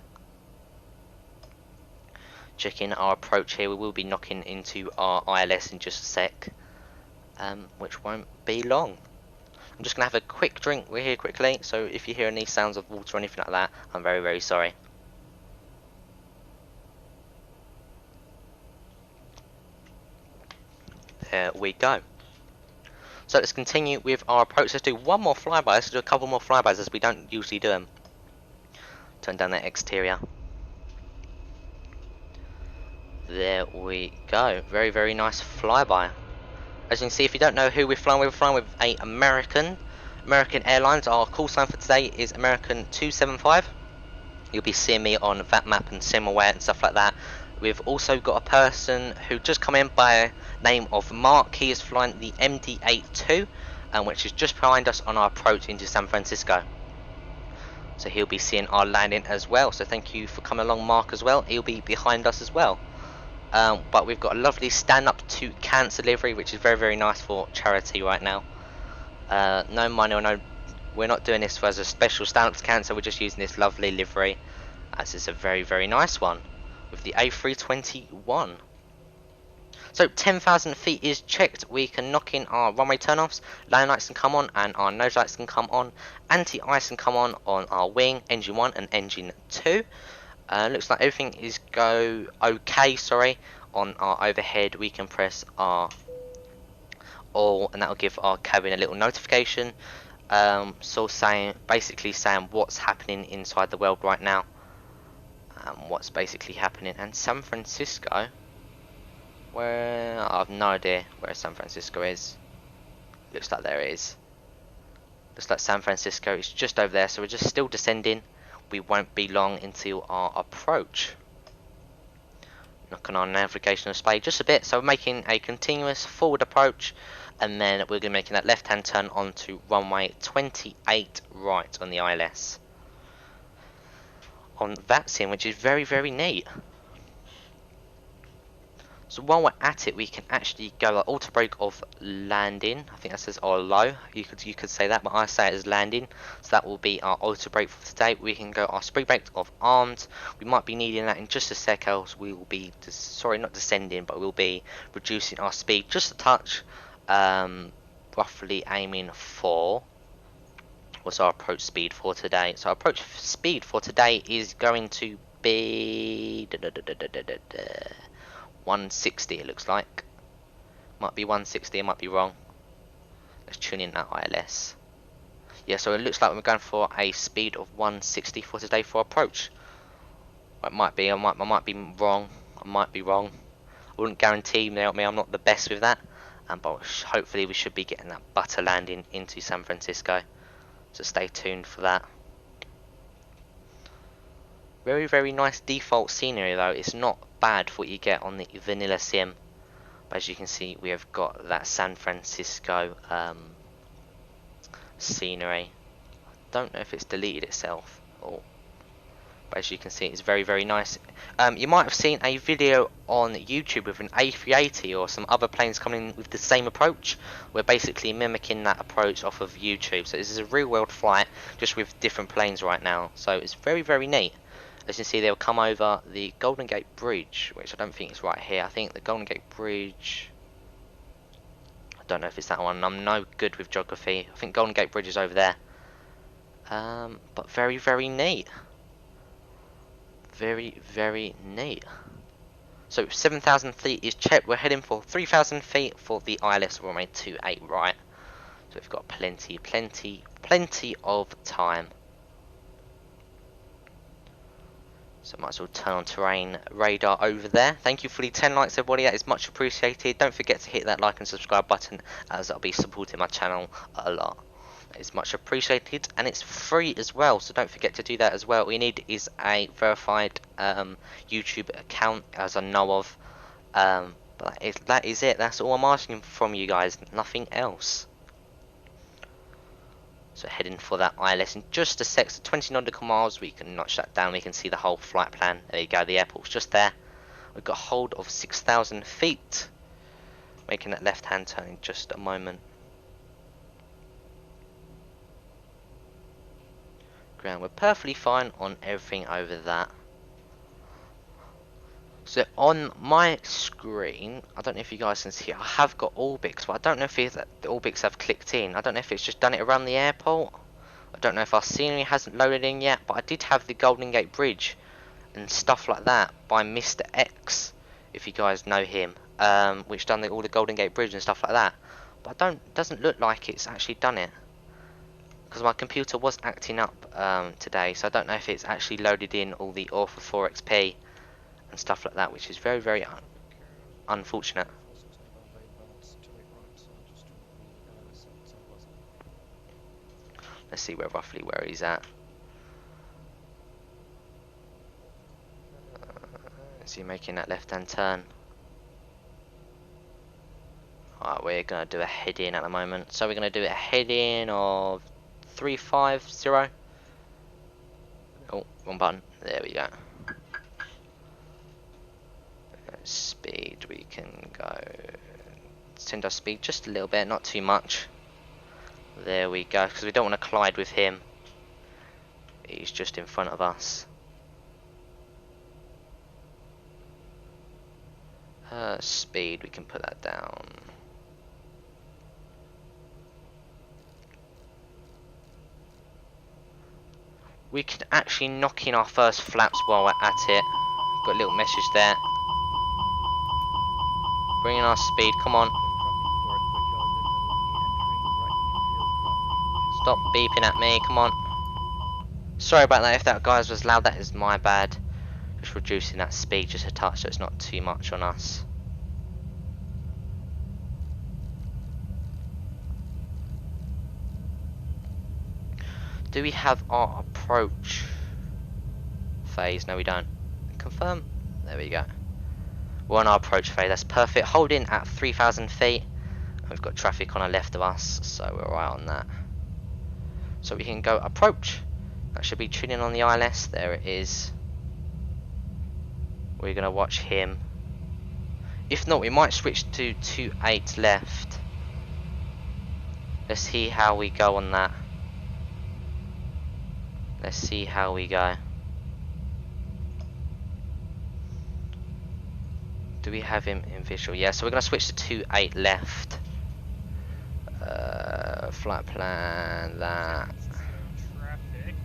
Checking our approach here, we will be knocking into our ILS in just a sec. Which won't be long. I'm just going to have a quick drink. We're here quickly, so if you hear any sounds of water or anything like that, I'm very, very sorry. There we go. So let's continue with our approach. Let's do one more flyby. Let's do a couple more flybys as we don't usually do them. Turn down that exterior. There we go. Very, very nice flyby. As you can see, if you don't know who we're flying with a American Airlines. Our call sign for today is American 275. You'll be seeing me on VatMap and SimAware and stuff like that. We've also got a person who just come in by name of Mark. He is flying the MD-82, which is just behind us on our approach into San Francisco. So he'll be seeing our landing as well. So thank you for coming along, Mark, as well. He'll be behind us as well. But we've got a lovely stand-up to cancer livery, which is very, very nice for charity right now. No money or no, we're not doing this as a special stand-up to cancer. We're just using this lovely livery, as it's a very, very nice one with the A321. So 10,000 feet is checked. We can knock in our runway turn-offs, lane lights can come on, and our nose lights can come on. Anti-ice can come on our wing, engine 1 and engine 2. Looks like everything is okay, sorry. On our overhead we can press our all, and that will give our cabin a little notification. So basically saying what's happening inside the world right now. What's basically happening. And San Francisco, where I have no idea where San Francisco is. Looks like there it is. Looks like San Francisco is just over there, so we're just still descending. We won't be long until our approach. Knock on our navigational display just a bit, so we're making a continuous forward approach, and then we're going to be making that left hand turn onto runway 28 right on the ILS. On vatsim, which is very, very neat. So while we're at it, we can actually go auto brake of landing. I think that says or low. You could say that, but I say it as landing. So that will be our auto brake for today. We can go our speed brake of armed. We might be needing that in just a sec, else we will be sorry, not descending, but we'll be reducing our speed just a touch. roughly aiming for. What's our approach speed for today? So our approach speed for today is going to be 160. It looks like. Might be 160. I might be wrong. Let's tune in that ILS. Yeah, so it looks like we're going for a speed of 160 for today for approach. It might be. I might be wrong. I might be wrong. I wouldn't guarantee me. I'm not the best with that. But hopefully we should be getting that butter landing into San Francisco. So stay tuned for that. Very, very nice default scenery though. It's not bad for what you get on the vanilla sim. But as you can see, we have got that San Francisco scenery. Don't know if it's deleted itself. But as you can see, it's very, very nice. You might have seen a video on YouTube with an A380 or some other planes coming in with the same approach. We're basically mimicking that approach off of YouTube. So this is a real world flight, just with different planes right now. So it's very, very neat. As you can see, they'll come over the Golden Gate Bridge, which I don't think is right here. I think the Golden Gate Bridge... I don't know if it's that one. I'm no good with geography. I think Golden Gate Bridge is over there. But very, very neat. Very, very neat. So 7,000 feet is checked. We're heading for 3,000 feet for the ILS. We're only 28 right. So we've got plenty of time. So might as well turn on terrain radar over there. Thank you for the 10 likes, everybody. That is much appreciated. Don't forget to hit that like and subscribe button, as I'll be supporting my channel a lot. It's much appreciated, and it's free as well, so don't forget to do that as well. All you need is a verified YouTube account, as I know of. But that is it. That's all I'm asking from you guys, nothing else. So heading for that ILS in just a sec. So 20 nautical miles. We can notch that down. We can see the whole flight plan. There you go. The airport's just there. We've got hold of 6,000 feet. Making that left-hand turn in just a moment. Ground, we're perfectly fine on everything over that. So on my screen, I don't know if you guys can see, I have got Orbix, but I don't know if the Orbix have clicked in. I don't know if it's just done it around the airport. I don't know if our scenery hasn't loaded in yet, but I did have the Golden Gate Bridge and stuff like that by Mr. X, if you guys know him, which done all the Golden Gate Bridge and stuff like that. But doesn't look like it's actually done it. Because my computer was acting up today, so I don't know if it's actually loaded in all the Orpha 4XP and stuff like that, which is very, very unfortunate. Let's see roughly where he's at. Is he making that left-hand turn? Alright, we're going to do a head-in at the moment. So we're going to do a head-in of 350. Oh, wrong button. There we go. Speed, we can go. Send our speed just a little bit, not too much. There we go, because we don't want to collide with him. He's just in front of us. Speed, we can put that down. We can actually knock in our first flaps while we're at it. Got a little message there. Bring in our speed, come on. Stop beeping at me, come on. Sorry about that, if that guys was loud, that is my bad. Just reducing that speed just a touch so it's not too much on us. Do we have our approach phase? No, we don't. Confirm. There we go. We're on our approach phase. That's perfect. Hold in at 3,000 feet. We've got traffic on the left of us, so we're right on that. So we can go approach. That should be tuning on the ILS. There it is. We're going to watch him. If not, we might switch to 28 left. Let's see how we go on that. Let's see how we go. Do we have him in visual? Yeah, so we're going to switch to 28 left. Flight plan that. San Francisco traffic,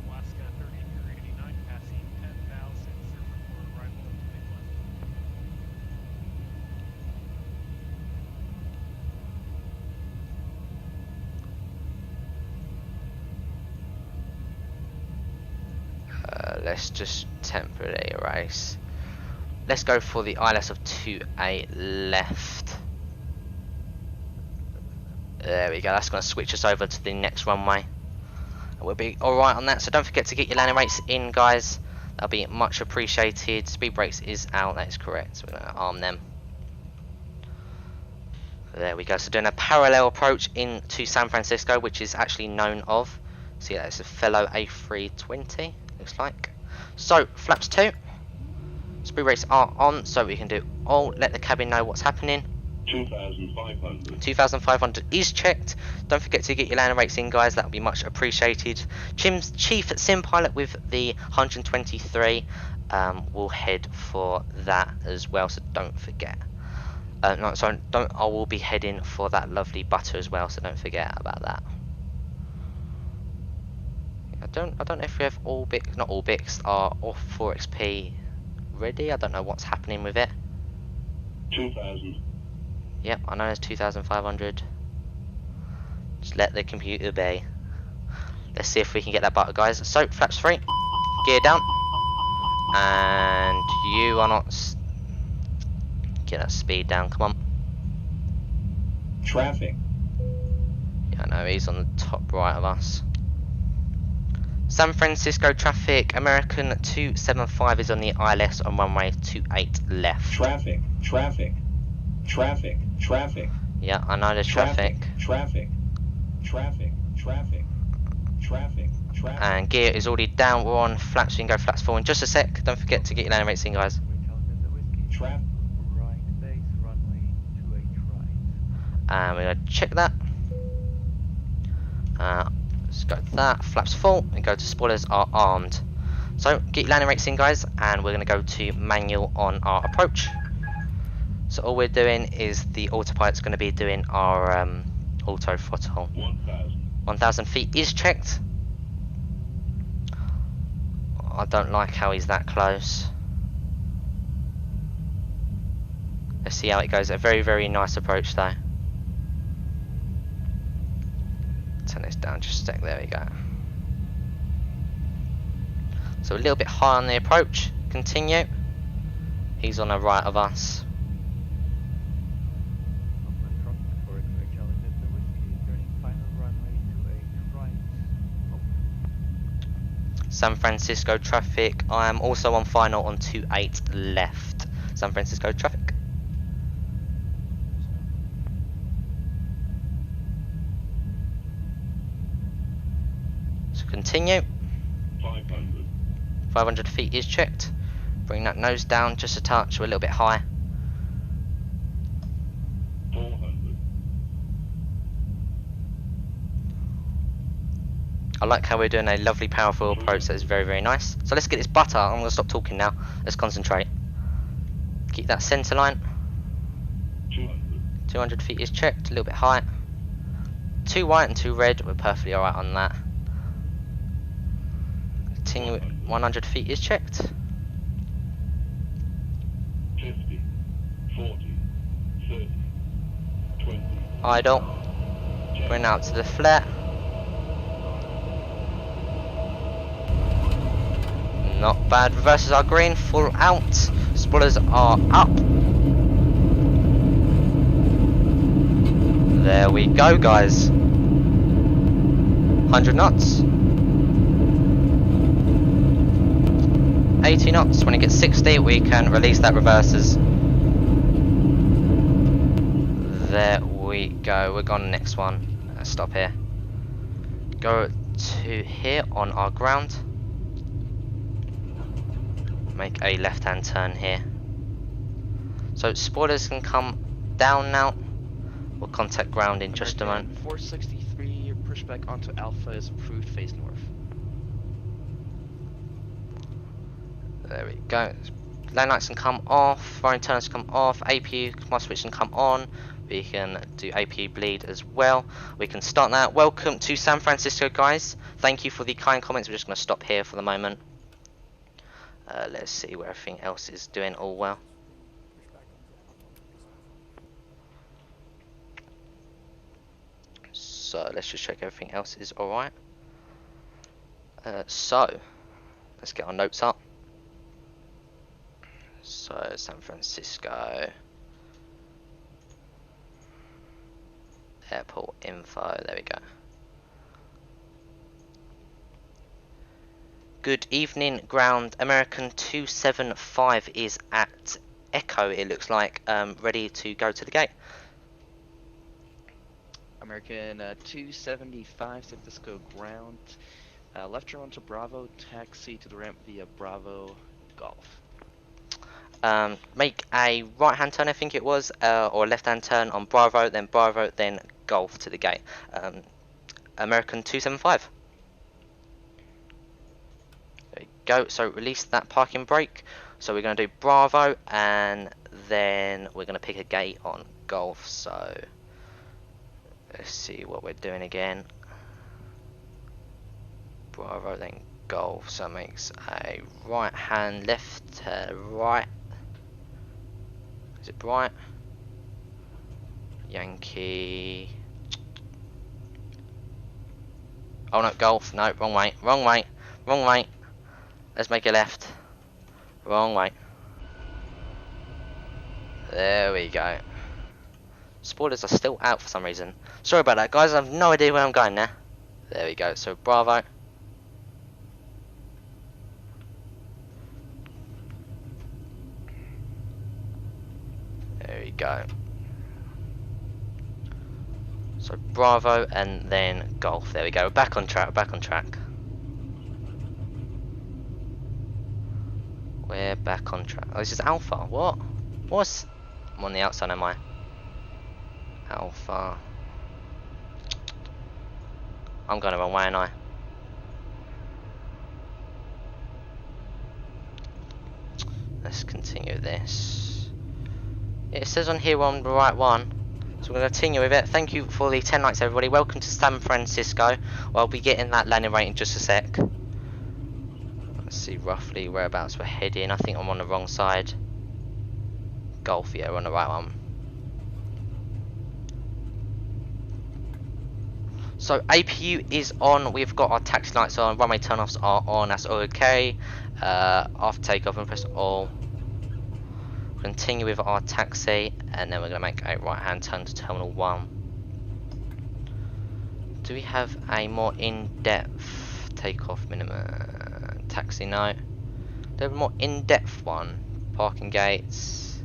Alaska 3389, passing 10,000, surface for arrival at 21. Let's just temporarily erase. Let's go for the ILS of 28 left. There we go, that's going to switch us over to the next runway. We'll be alright on that, so don't forget to get your landing rates in, guys. That'll be much appreciated. Speed brakes is out, that is correct. So we're going to arm them. There we go, so doing a parallel approach into San Francisco, which is actually known of. See, that's a fellow A320, looks like. So, flaps 2. Speed brakes are on, so we can do all. Let the cabin know what's happening. 2,500. 2,500 is checked. Don't forget to get your landing rates in, guys. That would be much appreciated. Chief Sim Pilot with the 123 will head for that as well, so don't forget. No, sorry, don't. I will be heading for that lovely butter as well, so don't forget about that. I don't know if we have all Bics, not all Bics are off 4XP ready. I don't know what's happening with it. 2,000. Yep, I know there's 2,500. Just let the computer be. Let's see if we can get that butter, guys. So, flaps 3. Gear down. And you are not... Get that speed down, come on. Traffic. Yeah, I know, he's on the top right of us. San Francisco traffic, American 275 is on the ILS on runway 28 left. Traffic. Traffic. Traffic. Traffic. Yeah, I know there's traffic. Traffic. Traffic. Traffic. Traffic. Traffic. And gear is already down, we're on flaps, we can go flaps 4 in just a sec. Don't forget to get your landing rates in, guys. Traffic. Right base, runway 28 right. And we're going to check that. Let's go to that, flaps full, and go to spoilers are armed. So, get your landing rates in, guys, and we're going to go to manual on our approach. So all we're doing is the autopilot's going to be doing our auto throttle. 1,000 feet is checked. I don't like how he's that close. Let's see how it goes. A very, very nice approach though. Turn this down just a sec, there we go. So a little bit high on the approach. Continue. He's on the right of us. San Francisco traffic, I am also on final on 28 left. San Francisco traffic. So continue. 500. 500 feet is checked. Bring that nose down just a touch, we're a little bit high. 400. I like how we're doing a lovely powerful approach, that is very, very nice. So let's get this butter, I'm going to stop talking now, let's concentrate. Keep that centre line. 200. 200 feet is checked, a little bit high. 2 white and 2 red, we're perfectly alright on that. Continue, 100 feet is checked. 50. 40. 30. 20. Idle. Bring out to the flare. Not bad, reverses are green, full out. Spoilers are up. There we go, guys. 100 knots. 80 knots. When it gets 60, we can release that reverses. There we go. We're gone next one. Let's stop here. Go to here on our ground. Make a left-hand turn here. So spoilers can come down now. We'll contact ground in just a moment. 463, push back onto Alpha is approved, face north. There we go. Lane lights can come off, firing turners can come off, APU command switch can come on, We can do APU bleed as well. We can start that. Welcome to San Francisco, guys. Thank you for the kind comments. We're just going to stop here for the moment. Let's see where everything else is doing all well. So let's just check everything else is alright. So let's get our notes up. So San Francisco airport info, there we go. Good evening, ground. American 275 is at Echo, it looks like, ready to go to the gate. American 275, San Francisco ground. Left turn onto Bravo, taxi to the ramp via Bravo, Golf. Make a right hand turn, I think it was, or a left hand turn on Bravo, then Golf to the gate. American 275. There you go. So release that parking brake. So we're going to do Bravo, and then we're going to pick a gate on Golf. So let's see what we're doing again. Bravo, then Golf. So it makes a right hand, left, right. Is it right? Yankee. Oh no, Golf. No, wrong way. Wrong way. Wrong way. Let's make a left. Wrong way. There we go. Spoilers are still out for some reason. Sorry about that, guys. I have no idea where I'm going now. There we go. So Bravo. There we go. So Bravo and then Golf. There we go. We're back on track. We're back on track. We're back on track. Oh, this is Alpha. What? What's? I'm on the outside, am I? Alpha. I'm going the wrong way, aren't I? Let's continue this. It says on here we're on the right one. So we're going to continue with it. Thank you for the 10 likes, everybody. Welcome to San Francisco. Well, I'll be getting that landing rate in just a sec. Let's see roughly whereabouts we're heading. I think I'm on the wrong side. Golf, yeah, we're on the right one. So APU is on. We've got our taxi lights on. Runway turnoffs are on. That's all okay. After takeoff, and press all. Continue with our taxi, and then we're going to make a right hand turn to Terminal 1. Do we have a more in-depth takeoff minimum taxi? No. Do we have a more in-depth one? Parking gates.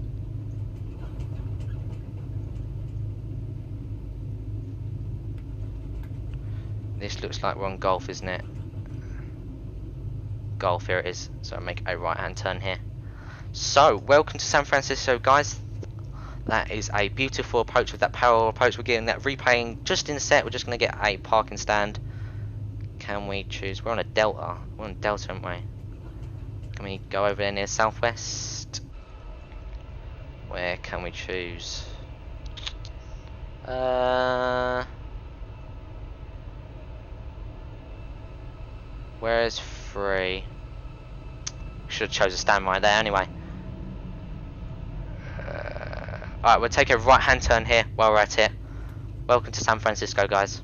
This looks like we're on Golf, isn't it? Golf, here it is. So I'll make a right hand turn here. So, welcome to San Francisco, guys. That is a beautiful approach with that parallel approach. We're getting that replaying just in a set. We're just going to get a parking stand. Can we choose? We're on a Delta. We're on Delta, aren't we? Can we go over there near Southwest? Where can we choose? Where is free? Should have chose a stand right there anyway. Alright, we'll take a right hand turn here while we're at it. Welcome to San Francisco, guys.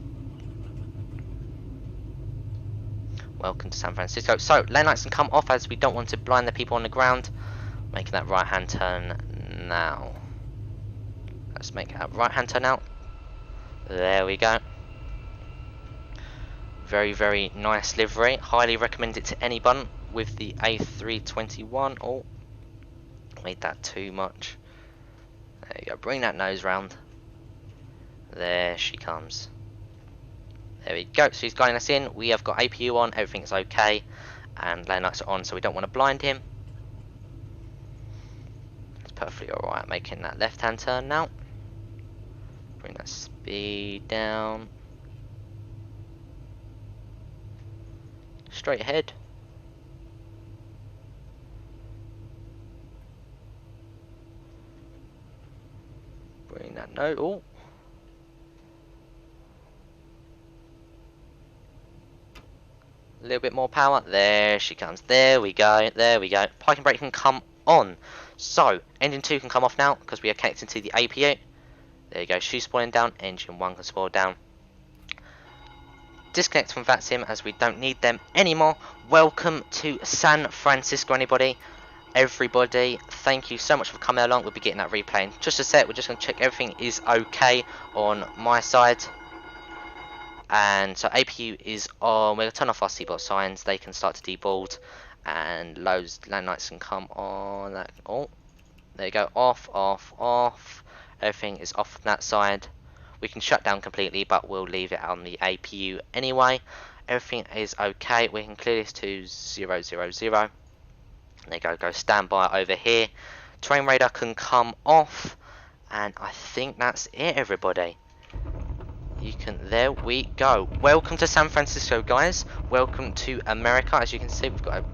Welcome to San Francisco. So, lane lights can come off as we don't want to blind the people on the ground. Making that right hand turn now. Let's make a right hand turn out. There we go. Very, very nice livery. Highly recommend it to anyone with the A321. Oh, made that too much. There you go. Bring that nose round. There she comes. There we go. So he's guiding us in. We have got APU on. Everything's okay. And lane lights are on, so we don't want to blind him. It's perfectly alright. Making that left hand turn now. Bring that speed down. Straight ahead. Bring that no. Oh. A little bit more power. There she comes. There we go. There we go. Parking brake can come on. So, engine 2 can come off now because we are connected to the APU. There you go. Shoes spawning down. Engine 1 can spawn down. Disconnect from vatsim as we don't need them anymore. Welcome to San Francisco, anybody. Everybody, thank you so much for coming along. We'll be getting that replay in just a sec. We're just going to check everything is okay on my side. And so APU is on. We're going to turn off our seatbelt signs. They can start to deboard. And loads land lights can come on. Oh, there you go. Off, off, off. Everything is off from that side. We can shut down completely, but we'll leave it on the APU anyway. Everything is okay. We can clear this to 000. There you go. Go standby over here. Terrain radar can come off. And I think that's it, everybody. You can, there we go. Welcome to San Francisco, guys. Welcome to America. As you can see, we've got a,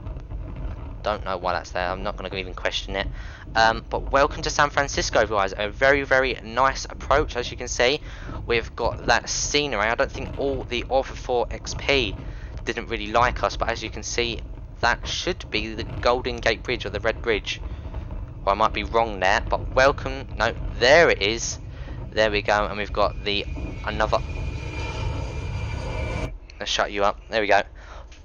don't know why that's there. I'm not going to even question it. But welcome to San Francisco, guys. A very, very nice approach. As you can see, we've got that scenery. I don't think all the Alpha 4 XP didn't really like us, but as you can see, that should be the Golden Gate Bridge or the Red Bridge. Or I might be wrong there, but welcome. No, there it is. There we go, and we've got the another. Let's shut you up. There we go.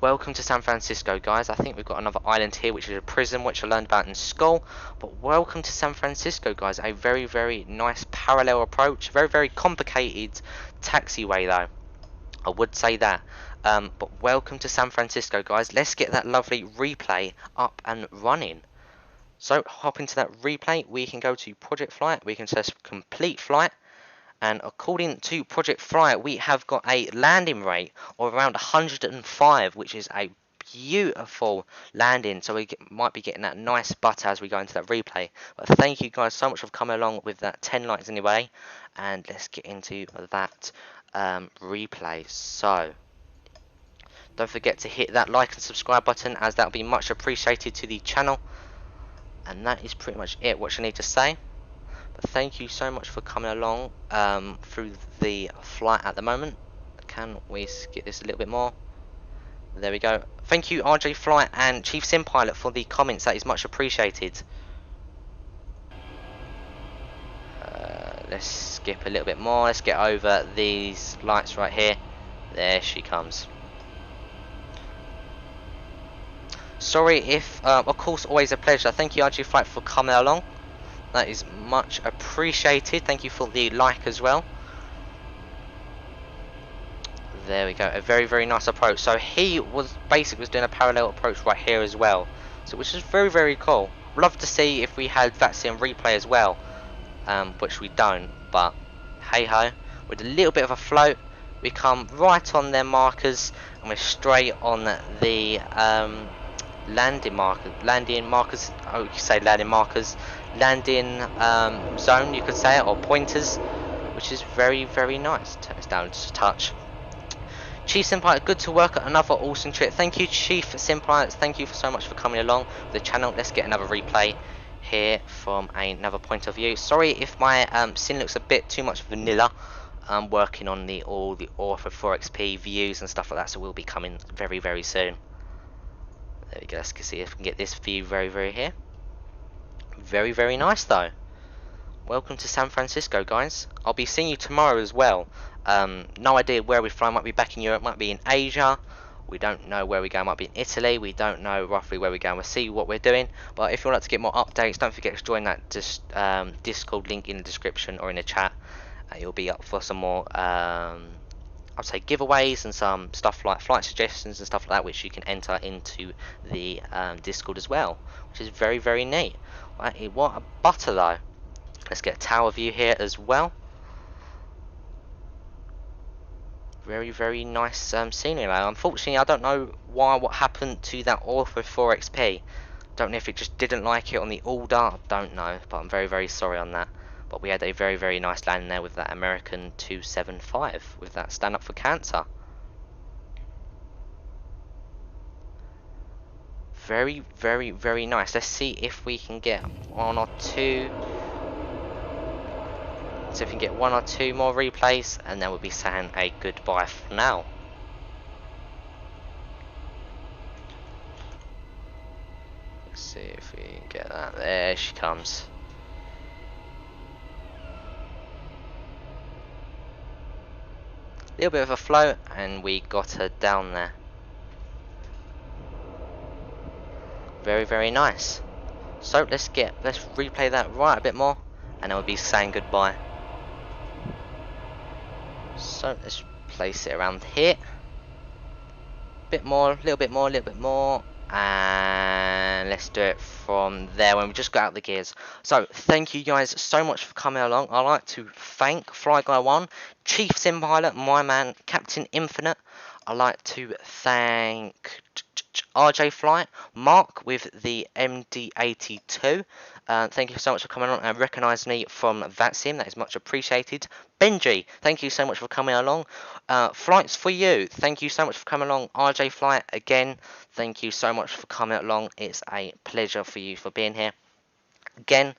Welcome to San Francisco, guys. I think we've got another island here, which is a prison, which I learned about in school. But welcome to San Francisco, guys. A very, very nice parallel approach. Very, very complicated taxiway, though. I would say that. But welcome to San Francisco, guys. Let's get that lovely replay up and running. So, hop into that replay. We can go to Project Flight. We can search Complete Flight. And according to Project Flight, we have got a landing rate of around 105, which is a beautiful landing. So we might be getting that nice butter as we go into that replay. But thank you guys so much for coming along with that 10 likes anyway. And let's get into that replay. So, don't forget to hit that like and subscribe button, as that will be much appreciated to the channel. And that is pretty much it, what you need to say. But thank you so much for coming along through the flight at the moment. Can we skip this a little bit more? There we go. Thank you, RJ Flight and Chief Sim Pilot, for the comments. That is much appreciated. Let's skip a little bit more. Let's get over these lights right here. There she comes. Sorry if, of course, always a pleasure. Thank you, RJ Flight, for coming along. That is much appreciated. Thank you for the like as well. There we go. A very, very nice approach. So he was basically doing a parallel approach right here as well. So which is very, very cool. Love to see if we had vatsim replay as well, which we don't. But hey ho, with a little bit of a float, we come right on their markers, and we're straight on the landing markers. Oh, you could say landing markers. Landing zone, you could say, or pointers, which is very, very nice. Turn this down just a touch. Chief Simpilot, good to work at another awesome trip. Thank you, Chief Simpilot. Thank you so much for coming along with the channel. Let's get another replay here from another point of view. Sorry if my scene looks a bit too much vanilla. I'm working on all the Alpha 4 XP views and stuff like that, so we'll be coming very, very soon. There we go. Let's see if we can get this view very, very here. Very, very nice though. Welcome to San Francisco, guys. I'll be seeing you tomorrow as well. No idea where we fly. Might be back in Europe, might be in Asia. We don't know where we go. Might be in Italy. We don't know roughly where we're going. We'll see what we're doing. But if you would like to get more updates, don't forget to join that Discord link in the description or in the chat. You'll be up for some more I'd say giveaways and some stuff like flight suggestions and stuff like that, which you can enter into the Discord as well, which is very, very neat. What a butter though. Let's get a tower view here as well. Very, very nice scenery though. Unfortunately, I don't know what happened to that Alpha 4 XP. Don't know if it just didn't like it on the order. I don't know, but I'm very, very sorry on that. But we had a very, very nice landing there with that American 275 with that Stand Up for Cancer. Very, very, very nice. Let's see if we can get one or two see if we can get 1 or 2 more replays, and then we'll be saying a goodbye for now. Let's see if we can get that. There she comes. Little bit of a float, and we got her down there. Very, very nice. So let's replay that right a bit more, and then we'll be saying goodbye. So let's place it around here. Bit more, little bit more, little bit more, and let's do it from there when we just got out the gears. So thank you guys so much for coming along. I'd like to thank Fly Guy 1, Chief Sim Pilot, my man Captain Infinite. I'd like to thank RJ Flight, Mark with the MD82. Thank you so much for coming on and recognising me from vatsim. That is much appreciated. Benji, thank you so much for coming along. Flights for you, thank you so much for coming along. RJ Flight, again, thank you so much for coming along. It's a pleasure for you for being here. Again,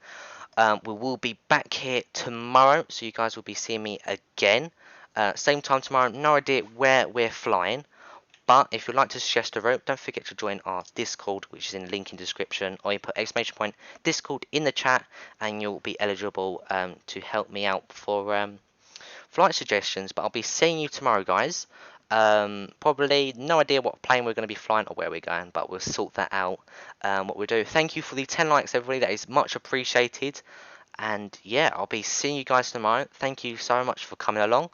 we will be back here tomorrow, so you guys will be seeing me again. Same time tomorrow, no idea where we're flying. But if you'd like to suggest a route, don't forget to join our Discord, which is in the link in the description, or you put exclamation point Discord in the chat, and you'll be eligible to help me out for flight suggestions. But I'll be seeing you tomorrow, guys. Probably no idea what plane we're going to be flying or where we're going, but we'll sort that out. What we'll do. Thank you for the 10 likes, everybody. That is much appreciated. And yeah, I'll be seeing you guys tomorrow. Thank you so much for coming along,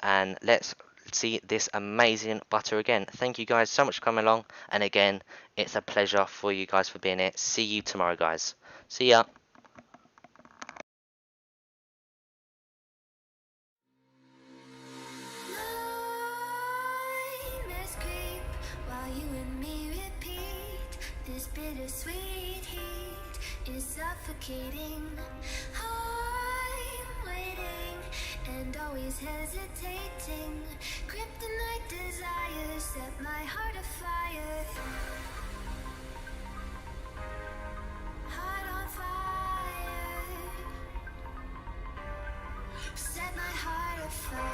and let's see this amazing butter again. Thank you guys so much for coming along, and again, it's a pleasure for you guys for being here. See you tomorrow, guys. See ya. Bittersweet heat is suffocating. I'm waiting and always hesitating. Kryptonite desires set my heart afire. Heart on fire. Set my heart afire.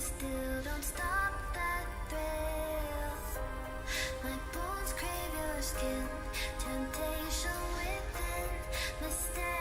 Still don't stop that thrill. My bones crave your skin. Temptation within. Mistake.